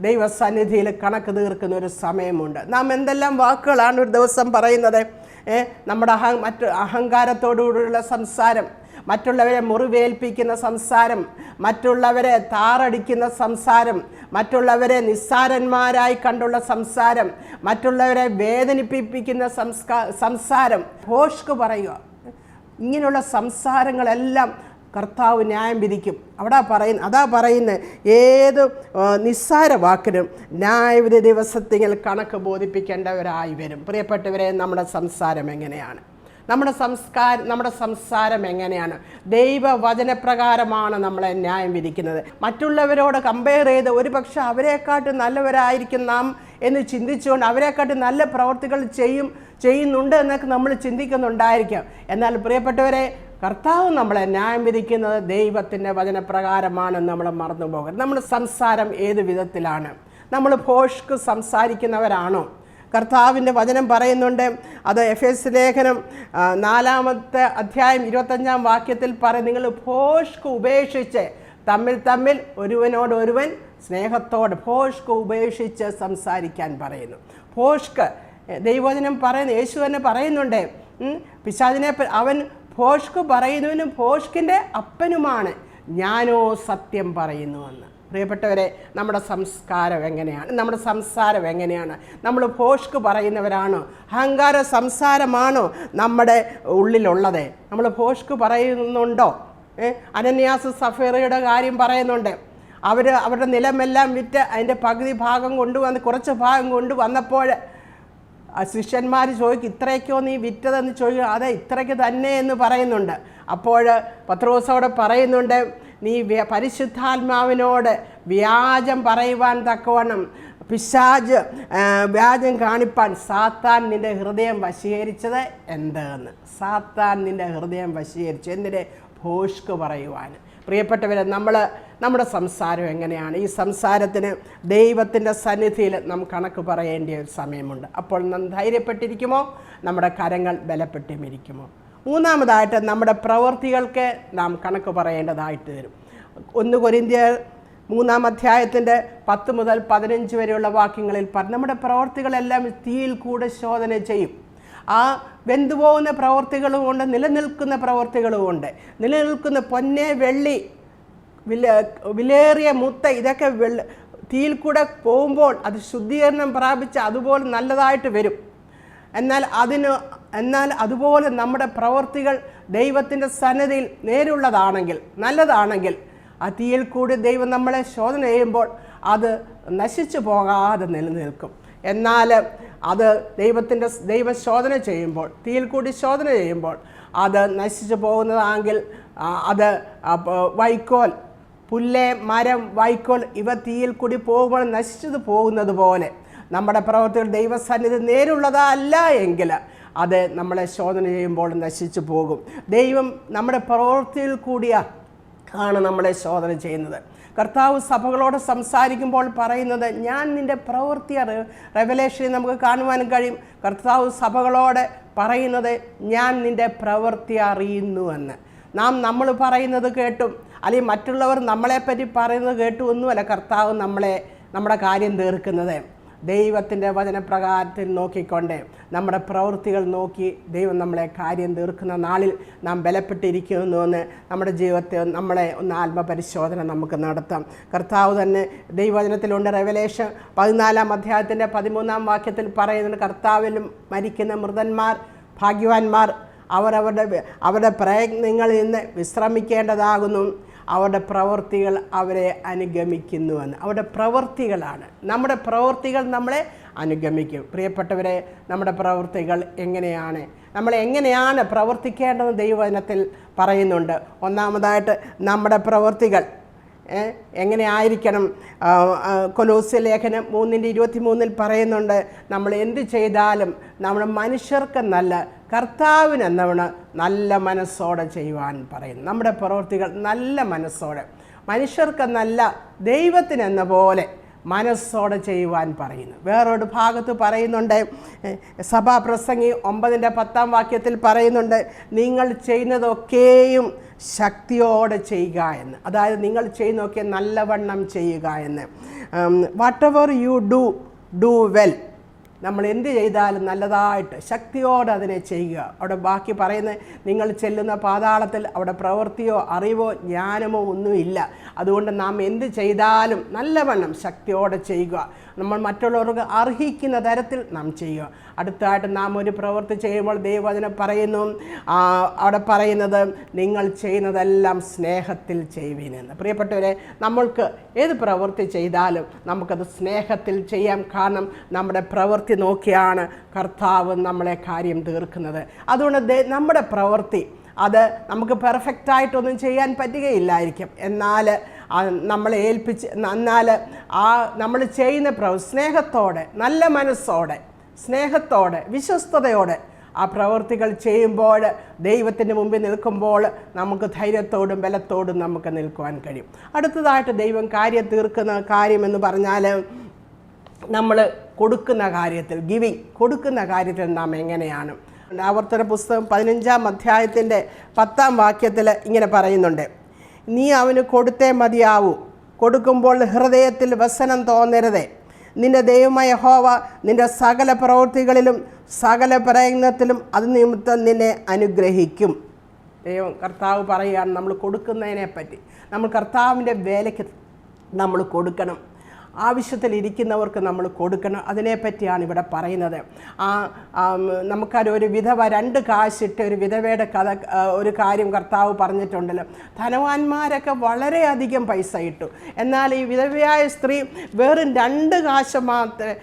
ദൈവസന്നിധിയിൽ കണക്ക് തീർക്കുന്ന ഒരു സമയമുണ്ട്. നാം എന്തെല്ലാം വാക്കുകളാണ് ഒരു ദിവസം പറയുന്നത്? നമ്മുടെ അഹങ്കാരത്തോടുകൂടിയുള്ള സംസാരം, മറ്റുള്ളവരെ മുറിവേൽപ്പിക്കുന്ന സംസാരം, മറ്റുള്ളവരെ താറടിക്കുന്ന സംസാരം, മറ്റുള്ളവരെ നിസ്സാരന്മാരായി കണ്ടുള്ള സംസാരം, മറ്റുള്ളവരെ വേദനിപ്പിക്കുന്ന സംസാരം, ഭോഷ്ക് പറയുക. ഇങ്ങനെയുള്ള സംസാരങ്ങളെല്ലാം കർത്താവ് ന്യായം വിധിക്കും. അതാ പറയുന്നത്, ഏത് നിസ്സാര വാക്കിനും ന്യായവിധി ദിവസത്തിൽ കണക്ക് ബോധിപ്പിക്കേണ്ടവരായി വരും. പ്രിയപ്പെട്ടവരെ, നമ്മുടെ സംസാരം എങ്ങനെയാണ്? നമ്മുടെ സംസാരം എങ്ങനെയാണ്? ദൈവവചനപ്രകാരമാണ് നമ്മളെ ന്യായം വിധിക്കുന്നത്. മറ്റുള്ളവരോട് കമ്പയർ ചെയ്ത് ഒരുപക്ഷെ അവരെക്കാട്ടും നല്ലവരായിരിക്കും നാം എന്ന് ചിന്തിച്ചുകൊണ്ട് അവരെക്കാട്ടും നല്ല പ്രവർത്തികൾ ചെയ്യുന്നുണ്ട് എന്നൊക്കെ നമ്മൾ ചിന്തിക്കുന്നുണ്ടായിരിക്കാം. എന്നാൽ പ്രിയപ്പെട്ടവരെ, കർത്താവ് നമ്മളെ ന്യായം വിധിക്കുന്നത് ദൈവത്തിൻ്റെ വചനപ്രകാരമാണെന്ന് നമ്മൾ മറന്നു പോകരുത്. നമ്മുടെ സംസാരം ഏത് വിധത്തിലാണ്? നമ്മൾ ഭോഷ്ക് സംസാരിക്കുന്നവരാണോ? കർത്താവിൻ്റെ വചനം പറയുന്നുണ്ട്, അത് എഫേസ്യ ലേഖനം 4-ാമത്തെ അധ്യായം 25-ാം വാക്യത്തിൽ പറയും, നിങ്ങൾ ഭോഷ്ക് ഉപേക്ഷിച്ച് തമ്മിൽ ഒരുവനോടൊരുവൻ സ്നേഹത്തോടെ ഭോഷ്ക് ഉപേക്ഷിച്ച് സംസാരിക്കാൻ പറയുന്നു. ഭോഷ്ക് ദൈവവചനം പറയുന്നു, യേശു തന്നെ പറയുന്നുണ്ട്, പിശാചിനെ അവൻ ഭോഷ്ക് പറയുന്നവനും ഭോഷ്കിൻ്റെ അപ്പനുമാണ്, ഞാനോ സത്യം പറയുന്നുവെന്ന്. പ്രിയപ്പെട്ടവരെ, നമ്മുടെ സംസ്കാരം എങ്ങനെയാണ്? നമ്മുടെ സംസാരം എങ്ങനെയാണ്? നമ്മൾ ഭോഷ്ക് പറയുന്നവരാണോ? അഹങ്കാര സംസാരമാണോ നമ്മുടെ ഉള്ളിലുള്ളത്? നമ്മൾ ഭോഷ്ക് പറയുന്നുണ്ടോ? അനന്യാസ് സഫീറയുടെ കാര്യം പറയുന്നുണ്ട്. അവരുടെ നിലമെല്ലാം വിറ്റ് അതിൻ്റെ പകുതി ഭാഗം കൊണ്ടുവന്ന് കുറച്ച് ഭാഗം കൊണ്ടുവന്നപ്പോൾ ശിഷ്യന്മാർ ചോദിക്കും, ഇത്രയ്ക്കോ നീ വിറ്റതെന്ന് ചോദിക്കും. അതെ, ഇത്രയ്ക്ക് തന്നെ എന്ന് പറയുന്നുണ്ട്. അപ്പോൾ പത്രോസ് അവിടെ പറയുന്നുണ്ട്, നീ പരിശുദ്ധാത്മാവിനോട് വ്യാജം പറയുവാൻ തക്കവണ്ണം പിശാച് വ്യാജം കാണിപ്പാൻ സാത്താൻ നിൻ്റെ ഹൃദയം വശീകരിച്ചത് എന്തെന്ന്. സാത്താൻ നിൻ്റെ ഹൃദയം വശീകരിച്ചു എന്തിനെ? ഭോഷ്ക് പറയുവാൻ. പ്രിയപ്പെട്ടവരെ, നമ്മുടെ സംസാരം എങ്ങനെയാണ്? ഈ സംസാരത്തിന് ദൈവത്തിൻ്റെ സന്നിധിയിൽ നാം കണക്ക് പറയേണ്ട ഒരു സമയമുണ്ട്. അപ്പോൾ നാം ധൈര്യപ്പെട്ടിരിക്കുമോ? നമ്മുടെ കരങ്ങൾ ബലപ്പെട്ടുമിരിക്കുമോ? മൂന്നാമതായിട്ട് നമ്മുടെ പ്രവൃത്തികൾക്ക് നാം കണക്ക് പറയേണ്ടതായിട്ട് വരും. 1 കൊരിന്ത്യർ 3-ാം അധ്യായത്തിൻ്റെ 10 മുതൽ 15 വരെയുള്ള വാക്യങ്ങളിൽ നമ്മുടെ പ്രവൃത്തികളെല്ലാം തീയിൽ കൂടെ ശോധന ചെയ്യും. ആ വെന്തുപോകുന്ന പ്രവൃത്തികളുമുണ്ട്, നിലനിൽക്കുന്ന പ്രവൃത്തികളുമുണ്ട്. നിലനിൽക്കുന്ന പൊന്നെ, വെള്ളി, വിലേറിയ മുത്ത, ഇതൊക്കെ തീയിൽ കൂടെ പോകുമ്പോൾ അത് ശുദ്ധീകരണം പ്രാപിച്ച് അതുപോലെ നല്ലതായിട്ട് വരും. എന്നാൽ അതുപോലെ നമ്മുടെ പ്രവൃത്തികൾ ദൈവത്തിൻ്റെ സന്നിധിയിൽ നേരുള്ളതാണെങ്കിൽ, നല്ലതാണെങ്കിൽ, ആ തീയിൽ കൂടി ദൈവം നമ്മളെ ശോധന ചെയ്യുമ്പോൾ അത് നശിച്ചു പോകാതെ നിലനിൽക്കും. എന്നാൽ അത് ദൈവം ശോധന ചെയ്യുമ്പോൾ, തീയിൽ കൂടി ശോധന ചെയ്യുമ്പോൾ അത് നശിച്ചു പോകുന്നതാണെങ്കിൽ, അത് വൈക്കോൽ, പുല്ല്, മരം, വൈക്കോൽ ഇവ തീയിൽ കൂടി പോകുമ്പോൾ നശിച്ചു പോകുന്നത് പോലെ നമ്മുടെ പ്രവൃത്തികൾ ദൈവസന്നിധി നേരുള്ളതല്ല എങ്കിൽ അത് നമ്മളെ ശോധന ചെയ്യുമ്പോൾ നശിച്ചു പോകും. ദൈവം നമ്മുടെ പ്രവൃത്തിയിൽ കൂടിയാണ് നമ്മളെ ശോധന ചെയ്യുന്നത്. കർത്താവ് സഭകളോട് സംസാരിക്കുമ്പോൾ പറയുന്നത്, ഞാൻ നിൻ്റെ പ്രവൃത്തി റെവലേഷനിൽ നമുക്ക് കാണുവാനും കഴിയും. കർത്താവ് സഭകളോട് പറയുന്നത്, ഞാൻ നിൻ്റെ പ്രവൃത്തി അറിയുന്നു എന്ന്. നമ്മൾ പറയുന്നത് കേട്ടും അല്ലെങ്കിൽ മറ്റുള്ളവർ നമ്മളെപ്പറ്റി പറയുന്നത് കേട്ടും ഒന്നുമല്ല കർത്താവ് നമ്മുടെ കാര്യം തീർക്കുന്നത്. ദൈവത്തിൻ്റെ വചനപ്രകാരത്തിൽ നോക്കിക്കൊണ്ട് നമ്മുടെ പ്രവൃത്തികൾ നോക്കി ദൈവം നമ്മളെ കാര്യം തീർക്കുന്ന നാളിൽ നാം ബലപ്പെട്ടിരിക്കുന്നുവെന്ന് നമ്മുടെ ജീവിതത്തെ നമ്മളെ ഒന്ന് ആത്മപരിശോധന നമുക്ക് നടത്താം. കർത്താവ് തന്നെ ദൈവവചനത്തിലുണ്ട്. റെവലേഷൻ 14 അധ്യായത്തിൻ്റെ 13 വാക്യത്തിൽ പറയുന്നുണ്ട്, കർത്താവിലും മരിക്കുന്ന മൃതന്മാർ ഭാഗ്യവാന്മാർ, അവരുടെ പ്രയത്നങ്ങളിൽ നിന്ന് വിശ്രമിക്കേണ്ടതാകുന്നു, അവരുടെ പ്രവൃത്തികൾ അവരെ അനുഗമിക്കുന്നുവെന്ന്. അവരുടെ പ്രവൃത്തികളാണ്, നമ്മുടെ പ്രവൃത്തികൾ നമ്മളെ അനുഗമിക്കും. പ്രിയപ്പെട്ടവരെ, നമ്മുടെ പ്രവൃത്തികൾ എങ്ങനെയാണ്, നമ്മൾ എങ്ങനെയാണ് പ്രവർത്തിക്കേണ്ടതെന്ന് ദൈവവചനത്തിൽ പറയുന്നുണ്ട്. ഒന്നാമതായിട്ട് നമ്മുടെ പ്രവൃത്തികൾ എങ്ങനെ ആയിരിക്കണം? കൊലോസ്യ ലേഖനം 3:23 പറയുന്നുണ്ട്, നമ്മൾ എന്ത് ചെയ്താലും നമ്മൾ മനുഷ്യർക്ക് നല്ല, കർത്താവിനെന്നവണ് നല്ല മനസ്സോടെ ചെയ്യുവാൻ പറയുന്നു. നമ്മുടെ പ്രവൃത്തികൾ നല്ല മനസ്സോടെ, മനുഷ്യർക്ക് നല്ല, ദൈവത്തിനെന്ന പോലെ മനസ്സോടെ ചെയ്യുവാൻ പറയുന്നു. വേറൊരു ഭാഗത്ത് പറയുന്നുണ്ട്, സഭാപ്രസംഗി 9:10 വാക്യത്തിൽ പറയുന്നുണ്ട്, നിങ്ങൾ ചെയ്യുന്നതൊക്കെയും ശക്തിയോടെ ചെയ്യുക എന്ന്. അതായത് നിങ്ങൾ ചെയ്യുന്നതൊക്കെ നല്ലവണ്ണം ചെയ്യുക എന്ന്. What ever you do well. നമ്മൾ എന്ത് ചെയ്താലും നല്ലതായിട്ട് ശക്തിയോടെ അതിനെ ചെയ്യുക. അവിടെ ബാക്കി പറയുന്നത്, നിങ്ങൾ ചെല്ലുന്ന പാതാളത്തിൽ അവിടെ പ്രവൃത്തിയോ അറിവോ ജ്ഞാനമോ ഒന്നുമില്ല. അതുകൊണ്ട് നാം എന്ത് ചെയ്താലും നല്ലവണ്ണം ശക്തിയോടെ ചെയ്യുക. നമ്മൾ മറ്റുള്ളവർക്ക് അർഹിക്കുന്ന തരത്തിൽ നാം ചെയ്യുക. അടുത്തായിട്ട് നാം ഒരു പ്രവൃത്തി ചെയ്യുമ്പോൾ ദൈവവചനം പറയുന്നു, അവിടെ പറയുന്നത്, നിങ്ങൾ ചെയ്യുന്നതെല്ലാം സ്നേഹത്തിൽ ചെയ്യുവിനെന്ന്. പ്രിയപ്പെട്ടവരെ, നമ്മൾക്ക് ഏത് പ്രവൃത്തി ചെയ്താലും നമുക്കത് സ്നേഹത്തിൽ ചെയ്യാം. കാരണം നമ്മുടെ പ്രവൃത്തി നോക്കിയാണ് കർത്താവ് നമ്മളെ കാര്യം തീർക്കുന്നത്. അതുകൊണ്ട് നമ്മുടെ പ്രവൃത്തി അത് നമുക്ക് പെർഫെക്റ്റായിട്ടൊന്നും ചെയ്യാൻ പറ്റുകയില്ലായിരിക്കും. എന്നാൽ നമ്മളെ എന്നാൽ നമ്മൾ ചെയ്യുന്ന സ്നേഹത്തോടെ, നല്ല മനസ്സോടെ, സ്നേഹത്തോടെ, വിശ്വസ്തയോടെ ആ പ്രവൃത്തികൾ ചെയ്യുമ്പോൾ, ദൈവത്തിൻ്റെ മുമ്പിൽ നിൽക്കുമ്പോൾ നമുക്ക് ധൈര്യത്തോടും ബലത്തോടും നമുക്ക് നിൽക്കുവാൻ കഴിയും. അടുത്തതായിട്ട് ദൈവം കാര്യം തീർക്കുന്ന കാര്യമെന്ന് പറഞ്ഞാൽ, നമ്മൾ കൊടുക്കുന്ന കാര്യത്തിൽ, കൊടുക്കുന്ന കാര്യത്തിൽ നാം എങ്ങനെയാണ്? ആവർത്തന പുസ്തകം 15 അധ്യായത്തിൻ്റെ 10 വാക്യത്തിൽ ഇങ്ങനെ പറയുന്നുണ്ട്, നീ അവന് കൊടുത്തേ മതിയാവൂ, കൊടുക്കുമ്പോൾ ഹൃദയത്തിൽ വ്യസനം തോന്നരുതേ, നിന്റെ ദൈവമായ യഹോവ നിന്റെ സകല പ്രവൃത്തികളിലും സകല പ്രയത്നത്തിലും അത് നിമിത്തം നിന്നെ അനുഗ്രഹിക്കും. കർത്താവ് പറയുകയാണ്, നമ്മൾ കൊടുക്കുന്നതിനെ പറ്റി. നമ്മൾ കർത്താവിൻ്റെ വേലയ്ക്ക് നമ്മൾ കൊടുക്കണം, ആവശ്യത്തിലിരിക്കുന്നവർക്ക് നമ്മൾ കൊടുക്കണം. അതിനെപ്പറ്റിയാണ് ഇവിടെ പറയുന്നത്. നമുക്കറിയാം, ഒരു വിധവ 2 കാശിട്ട് ഒരു വിധവയുടെ ഒരു കാര്യം കർത്താവ് പറഞ്ഞിട്ടുണ്ടല്ലോ. ധനവാന്മാരൊക്കെ വളരെയധികം പൈസ ഇട്ടു, എന്നാൽ ഈ വിധവയായ സ്ത്രീ വെറും 2 കാശ് മാത്രമേ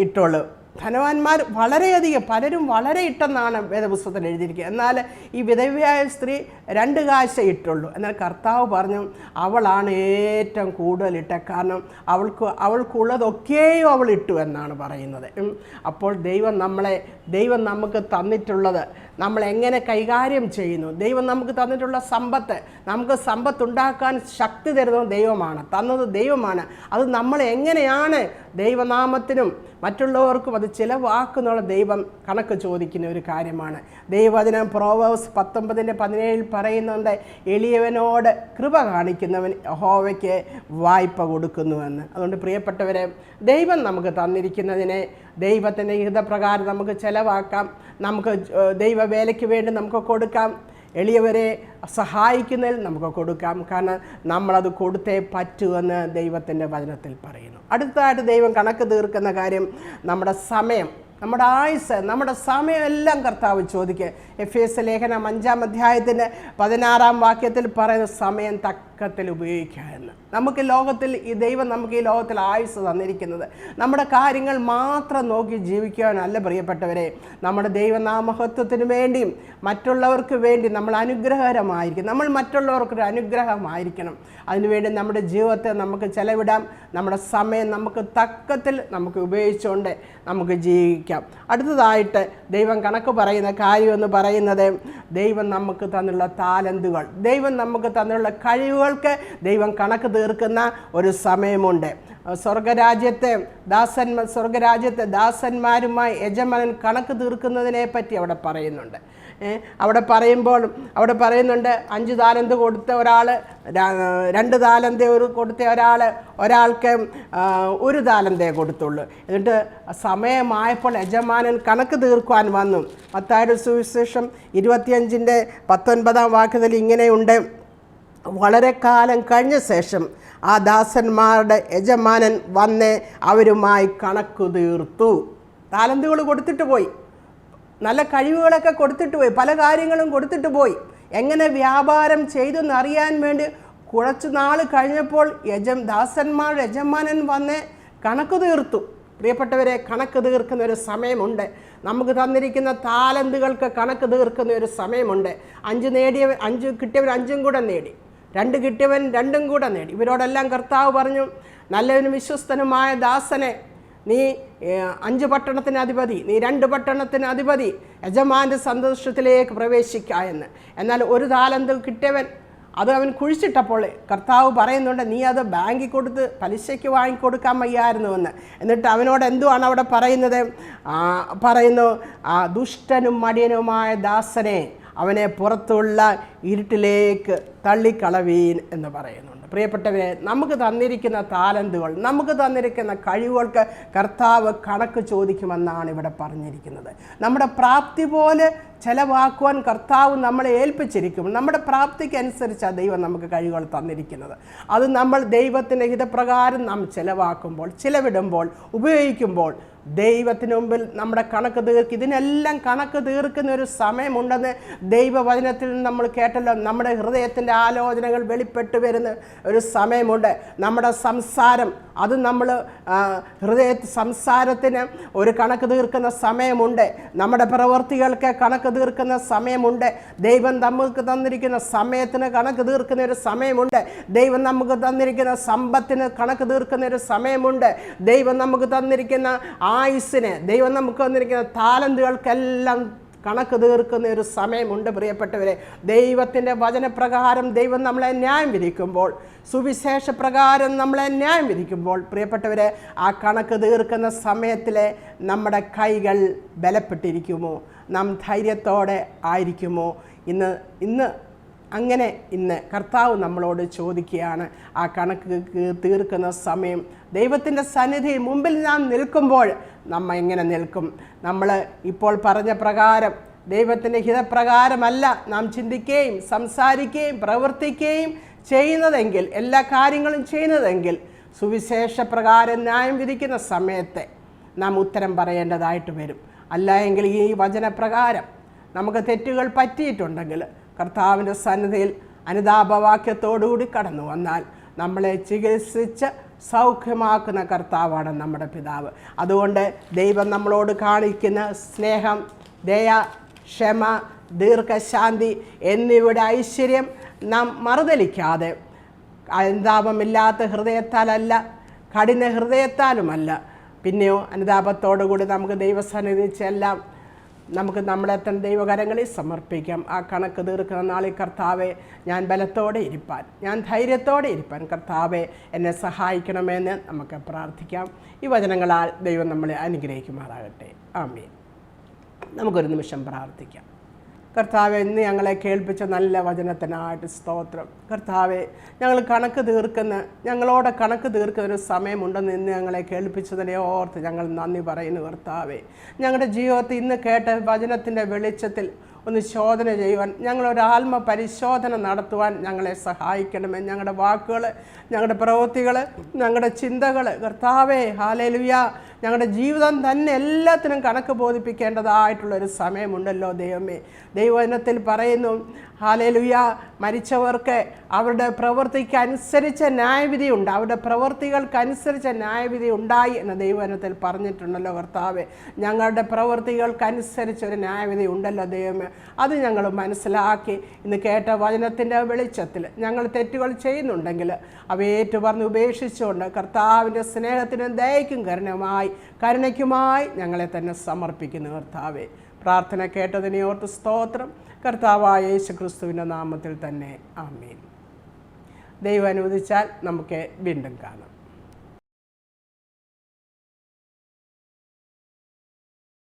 ഇട്ടുള്ളൂ. ധനവാന്മാർ വളരെയധികം, പലരും വളരെ ഇട്ടെന്നാണ് വേദപുസ്തകത്തിൽ എഴുതിയിരിക്കുക. എന്നാൽ ഈ വിധവയായ സ്ത്രീ 2 കാശേ ഇട്ടുള്ളൂ. എന്നാൽ കർത്താവ് പറഞ്ഞു, അവളാണ് ഏറ്റവും കൂടുതലിട്ട, കാരണം അവൾക്കുള്ളതൊക്കെയും അവൾ ഇട്ടു എന്നാണ് പറയുന്നത്. അപ്പോൾ ദൈവം നമുക്ക് തന്നിട്ടുള്ളത് നമ്മൾ എങ്ങനെ കൈകാര്യം ചെയ്യുന്നു, ദൈവം നമുക്ക് തന്നിട്ടുള്ള സമ്പത്ത്, നമുക്ക് സമ്പത്തുണ്ടാക്കാൻ ശക്തി തരുന്നത് ദൈവമാണ്, തന്നത് ദൈവമാണ്. അത് നമ്മൾ എങ്ങനെയാണ് ദൈവനാമത്തിനും മറ്റുള്ളവർക്കും അത് ചിലവാക്കുന്നുള്ള ദൈവം കണക്ക് ചോദിക്കുന്ന ഒരു കാര്യമാണ്. ദൈവവചനം പ്രോവേഴ്സ് 19:17 പറയുന്നുണ്ട്, എളിയവനോട് കൃപ കാണിക്കുന്നവൻ യഹോവയ്ക്ക് വായ്പ കൊടുക്കുന്നുവെന്ന്. അതുകൊണ്ട് പ്രിയപ്പെട്ടവരെ, ദൈവം നമുക്ക് തന്നിരിക്കുന്നതിനെ ദൈവത്തിൻ്റെ ഹിതപ്രകാരം നമുക്ക് ചിലവാക്കാം, നമുക്ക് ദൈവവേലയ്ക്ക് വേണ്ടി നമുക്ക് കൊടുക്കാം, എളിയവരെ സഹായിക്കുന്നതിൽ നമുക്ക് കൊടുക്കാം. കാരണം നമ്മളത് കൊടുത്തേ പറ്റുമെന്ന് ദൈവത്തിൻ്റെ വചനത്തിൽ പറയുന്നു. അടുത്തതായിട്ട് ദൈവം കണക്ക് തീർക്കുന്ന കാര്യം നമ്മുടെ സമയം, നമ്മുടെ ആയുസ്, നമ്മുടെ സമയമെല്ലാം കർത്താവ് ചോദിക്കുക. എഫേസ്യ ലേഖനം 5 അധ്യായത്തിൻ്റെ 16 വാക്യത്തിൽ പറയുന്ന സമയം തക്കത്തിൽ ഉപയോഗിക്കുക എന്ന്. നമുക്ക് ലോകത്തിൽ ദൈവം നമുക്ക് ഈ ലോകത്തിൽ ആയുസ് തന്നിരിക്കുന്നത് നമ്മുടെ കാര്യങ്ങൾ മാത്രം നോക്കി ജീവിക്കാനല്ല പ്രിയപ്പെട്ടവരെ. നമ്മുടെ ദൈവനാമഹത്വത്തിന് വേണ്ടിയും മറ്റുള്ളവർക്ക് വേണ്ടി നമ്മൾ അനുഗ്രഹകരമായിരിക്കും, നമ്മൾ മറ്റുള്ളവർക്കൊരു അനുഗ്രഹമായിരിക്കണം. അതിനുവേണ്ടി നമ്മുടെ ജീവിതത്തെ നമുക്ക് ചെലവിടാം, നമ്മുടെ സമയം നമുക്ക് തക്കത്തിൽ നമുക്ക് ഉപയോഗിച്ചുകൊണ്ട് നമുക്ക് ജീവിക്കാം. അടുത്തതായിട്ട് ദൈവം കണക്ക് പറയുന്ന കാര്യമെന്ന് പറയുന്നത്, ദൈവം നമുക്ക് തന്നുള്ള താലന്തുകൾ, ദൈവം നമുക്ക് തന്നുള്ള കഴിവുകൾക്ക് ദൈവം കണക്ക് തീർക്കുന്ന ഒരു സമയമുണ്ട്. സ്വർഗരാജ്യത്തെ ദാസന്മാരുമായി യജമാനൻ കണക്ക് തീർക്കുന്നതിനെ പറ്റി അവിടെ പറയുന്നുണ്ട്. അവിടെ പറയുന്നുണ്ട് 5 താലന്ത് കൊടുത്ത ഒരാൾ, 2 താലന്ത് കൊടുത്ത ഒരാൾക്ക് 1 താലന്തേ കൊടുത്തുള്ളൂ. എന്നിട്ട് സമയമായപ്പോൾ യജമാനൻ കണക്ക് തീർക്കുവാൻ വന്നു. മത്തായിയുടെ സുവിശേഷം 25:19 ഇങ്ങനെയുണ്ട്: വളരെ കാലം കഴിഞ്ഞ ശേഷം ആ ദാസന്മാരുടെ യജമാനൻ വന്ന് അവരുമായി കണക്ക് തീർത്തു. താലന്തുകൾ കൊടുത്തിട്ട് പോയി, നല്ല കഴിവുകളൊക്കെ കൊടുത്തിട്ട് പോയി, പല കാര്യങ്ങളും കൊടുത്തിട്ട് പോയി. എങ്ങനെ വ്യാപാരം ചെയ്തെന്ന് അറിയാൻ വേണ്ടി കുറച്ച് നാൾ കഴിഞ്ഞപ്പോൾ ദാസന്മാരുടെ യജമാനൻ വന്ന് കണക്ക് തീർത്തു. പ്രിയപ്പെട്ടവരെ, കണക്ക് തീർക്കുന്ന ഒരു സമയമുണ്ട്. നമുക്ക് തന്നിരിക്കുന്ന താലന്തുകൾക്ക് കണക്ക് തീർക്കുന്ന ഒരു സമയമുണ്ട്. 5 കിട്ടിയവൻ 5 കൂടെ നേടി, 2 കിട്ടിയവൻ 2 കൂടെ നേടി. ഇവരോടെല്ലാം കർത്താവ് പറഞ്ഞു, നല്ലവനും വിശ്വസ്തനുമായ ദാസനെ, നീ 5 പട്ടണത്തിന് അധിപതി, നീ 2 പട്ടണത്തിന് അധിപതി, യജമാൻ്റെ സന്തോഷത്തിലേക്ക് പ്രവേശിക്കുക എന്ന്. എന്നാൽ 1 താലന്ത് കിട്ടിയവൻ അത് അവൻ കുഴിച്ചിട്ടപ്പോൾ കർത്താവ് പറയുന്നുണ്ട്, നീ അത് ബാങ്കിൽ കൊടുത്ത് പലിശയ്ക്ക് വാങ്ങിക്കൊടുക്കാൻ വയ്യായിരുന്നുവെന്ന്. എന്നിട്ട് അവനോട് എന്തുവാണ് അവിടെ പറയുന്നു, ദുഷ്ടനും മടിയനുമായ ദാസനെ, അവനെ പുറത്തുള്ള ഇരുട്ടിലേക്ക് തള്ളിക്കളവീൻ എന്ന് പറയുന്നുണ്ട്. പ്രിയപ്പെട്ടവരെ, നമുക്ക് തന്നിരിക്കുന്ന താലന്തുകൾ, നമുക്ക് തന്നിരിക്കുന്ന കഴിവുകൾക്ക് കർത്താവ് കണക്ക് ചോദിക്കുമെന്നാണ് ഇവിടെ പറഞ്ഞിരിക്കുന്നത്. നമ്മുടെ പ്രാപ്തി പോലെ ചെലവാക്കുവാൻ കർത്താവ് നമ്മളെ ഏൽപ്പിച്ചിരിക്കും. നമ്മുടെ പ്രാപ്തിക്ക് അനുസരിച്ചാണ് ദൈവം നമുക്ക് കഴിവുകൾ തന്നിരിക്കുന്നത്. അത് നമ്മൾ ദൈവത്തിൻ്റെ ഹിതപ്രകാരം നാം ചിലവിടുമ്പോൾ, ഉപയോഗിക്കുമ്പോൾ ദൈവത്തിന് മുമ്പിൽ നമ്മുടെ കണക്ക് ഇതിനെല്ലാം കണക്ക് തീർക്കുന്ന ഒരു സമയമുണ്ടെന്ന് ദൈവവചനത്തിൽ നമ്മൾ കേട്ടല്ലോ. നമ്മുടെ ഹൃദയത്തിൻ്റെ ആലോചനകൾ വെളിപ്പെട്ട് വരുന്ന ഒരു സമയമുണ്ട്. നമ്മുടെ സംസാരം, അത് നമ്മൾ സംസാരത്തിന് ഒരു കണക്ക് തീർക്കുന്ന സമയമുണ്ട്. നമ്മുടെ പ്രവൃത്തികൾക്ക് കണക്ക് തീർക്കുന്ന സമയമുണ്ട്. ദൈവം നമുക്ക് തന്നിരിക്കുന്ന സമയത്തിന് കണക്ക് തീർക്കുന്ന ഒരു സമയമുണ്ട്. ദൈവം നമുക്ക് തന്നിരിക്കുന്ന സമ്പത്തിന് കണക്ക് തീർക്കുന്ന ഒരു സമയമുണ്ട്. ദൈവം നമുക്ക് തന്നിരിക്കുന്ന ആയുസ്സിന്, ദൈവം നമുക്ക് തന്നിരിക്കുന്ന താലന്തുകൾക്കെല്ലാം കണക്ക് തീർക്കുന്ന ഒരു സമയമുണ്ട്. പ്രിയപ്പെട്ടവരെ, ദൈവത്തിൻ്റെ വചനപ്രകാരം ദൈവം നമ്മളെ ന്യായം വിധിക്കുമ്പോൾ, സുവിശേഷ പ്രകാരം നമ്മളെ ന്യായം വിധിക്കുമ്പോൾ, പ്രിയപ്പെട്ടവരെ, ആ കണക്ക് തീർക്കുന്ന സമയത്തിലെ നമ്മുടെ കൈകൾ ബലപ്പെട്ടിരിക്കുമോ? നാം ധൈര്യത്തോടെ ആയിരിക്കുമോ? ഇന്ന് കർത്താവ് നമ്മളോട് ചോദിക്കുകയാണ്, ആ കണക്ക് തീർക്കുന്ന സമയം ദൈവത്തിൻ്റെ സന്നിധി മുമ്പിൽ നാം നിൽക്കുമ്പോൾ നമ്മൾ എങ്ങനെ നിൽക്കും? നമ്മൾ ഇപ്പോൾ പറഞ്ഞ പ്രകാരം, ദൈവത്തിൻ്റെ ഹിതപ്രകാരമല്ല നാം ചിന്തിക്കുകയും സംസാരിക്കുകയും പ്രവർത്തിക്കുകയും ചെയ്യുന്നതെങ്കിൽ, എല്ലാ കാര്യങ്ങളും ചെയ്യുന്നതെങ്കിൽ, സുവിശേഷ പ്രകാരം ന്യായം വിധിക്കുന്ന സമയത്തെ നാം ഉത്തരം പറയേണ്ടതായിട്ട് വരും. അല്ല എങ്കിൽ ഈ വചനപ്രകാരം നമുക്ക് തെറ്റുകൾ പറ്റിയിട്ടുണ്ടെങ്കിൽ കർത്താവിൻ്റെ സന്നിധിയിൽ അനുതാപവാക്യത്തോടുകൂടി കടന്നു വന്നാൽ നമ്മളെ ചികിത്സിച്ച് സൗഖ്യമാക്കുന്ന കർത്താവാണ് നമ്മുടെ പിതാവ്. അതുകൊണ്ട് ദൈവം നമ്മളോട് കാണിക്കുന്ന സ്നേഹം, ദയ, ക്ഷമ, ദീർഘശാന്തി എന്നിവയുടെ ഐശ്വര്യം നാം മറുതലിക്കാതെ, അനുതാപമില്ലാത്ത ഹൃദയത്താലല്ല, കഠിന ഹൃദയത്താലുമല്ല, പിന്നെയോ അനുതാപത്തോടുകൂടി നമുക്ക് ദൈവസന്നിധി ചെല്ലാം. നമുക്ക് നമ്മളെ തന്നെ ദൈവകരങ്ങളിൽ സമർപ്പിക്കാം. ആ കണക്ക് തീർക്കുന്ന നാളിൽ കർത്താവെ, ഞാൻ ബലത്തോടെ ഇരിപ്പാൻ, ഞാൻ ധൈര്യത്തോടെ ഇരിപ്പാൻ കർത്താവെ എന്നെ സഹായിക്കണമെന്ന് നമുക്ക് പ്രാർത്ഥിക്കാം. ഈ വചനങ്ങളാൽ ദൈവം നമ്മളെ അനുഗ്രഹിക്കുമാറാകട്ടെ. ആമേൻ. നമുക്കൊരു നിമിഷം പ്രാർത്ഥിക്കാം. കർത്താവെ, ഇന്ന് ഞങ്ങളെ കേൾപ്പിച്ച നല്ല വചനത്തിനായിട്ട് സ്തോത്രം. കർത്താവെ, ഞങ്ങളോട് കണക്ക് തീർക്കുന്ന ഒരു സമയമുണ്ടെന്ന് ഇന്ന് ഞങ്ങളെ കേൾപ്പിച്ചതിനെ ഓർത്ത് ഞങ്ങൾ നന്ദി പറയുന്നു. കർത്താവെ, ഞങ്ങളുടെ ജീവിതത്തിൽ ഇന്ന് കേട്ട വചനത്തിൻ്റെ വെളിച്ചത്തിൽ ഒന്ന് ശോധന ചെയ്യുവാൻ, ഞങ്ങളൊരാത്മ പരിശോധന നടത്തുവാൻ ഞങ്ങളെ സഹായിക്കണമേ. ഞങ്ങളുടെ വാക്കുകൾ, ഞങ്ങളുടെ പ്രവൃത്തികൾ, ഞങ്ങളുടെ ചിന്തകൾ, കർത്താവേ, ഹല്ലേലൂയ, ഞങ്ങളുടെ ജീവിതം തന്നെ എല്ലാത്തിനും കണക്ക് ബോധിപ്പിക്കേണ്ടതായിട്ടുള്ളൊരു സമയമുണ്ടല്ലോ ദൈവമേ. ദൈവവചനത്തിൽ പറയുന്നു, ഹല്ലേലൂയ, മരിച്ചവർക്ക് അവരുടെ പ്രവൃത്തിക്കനുസരിച്ച ന്യായവിധി ഉണ്ട്, അവരുടെ പ്രവൃത്തികൾക്കനുസരിച്ച ന്യായവിധി ഉണ്ടായി എന്ന് ദൈവവചനത്തിൽ പറഞ്ഞിട്ടുണ്ടല്ലോ കർത്താവേ. ഞങ്ങളുടെ പ്രവൃത്തികൾക്കനുസരിച്ചൊരു ന്യായവിധി ഉണ്ടല്ലോ ദൈവമേ. അത് ഞങ്ങൾ മനസ്സിലാക്കി ഇന്ന് കേട്ട വചനത്തിൻ്റെ വെളിച്ചത്തിൽ ഞങ്ങൾ തെറ്റുകൾ ചെയ്യുന്നുണ്ടെങ്കിൽ അവയേറ്റു പറഞ്ഞ് ഉപേക്ഷിച്ചുകൊണ്ട് കർത്താവിൻ്റെ സ്നേഹത്തിനും ദയയ്ക്കും കരുണയ്ക്കുമായി ഞങ്ങളെ തന്നെ സമർപ്പിക്കുന്നു. കർത്താവെ, പ്രാർത്ഥന കേട്ടതിനെ ഓർത്ത് സ്തോത്രം. കർത്താവായ യേശു ക്രിസ്തുവിൻ്റെ നാമത്തിൽ തന്നെ ആമേൻ. ദൈവം അനുവദിച്ചാൽ നമുക്ക് വീണ്ടും കാണാം.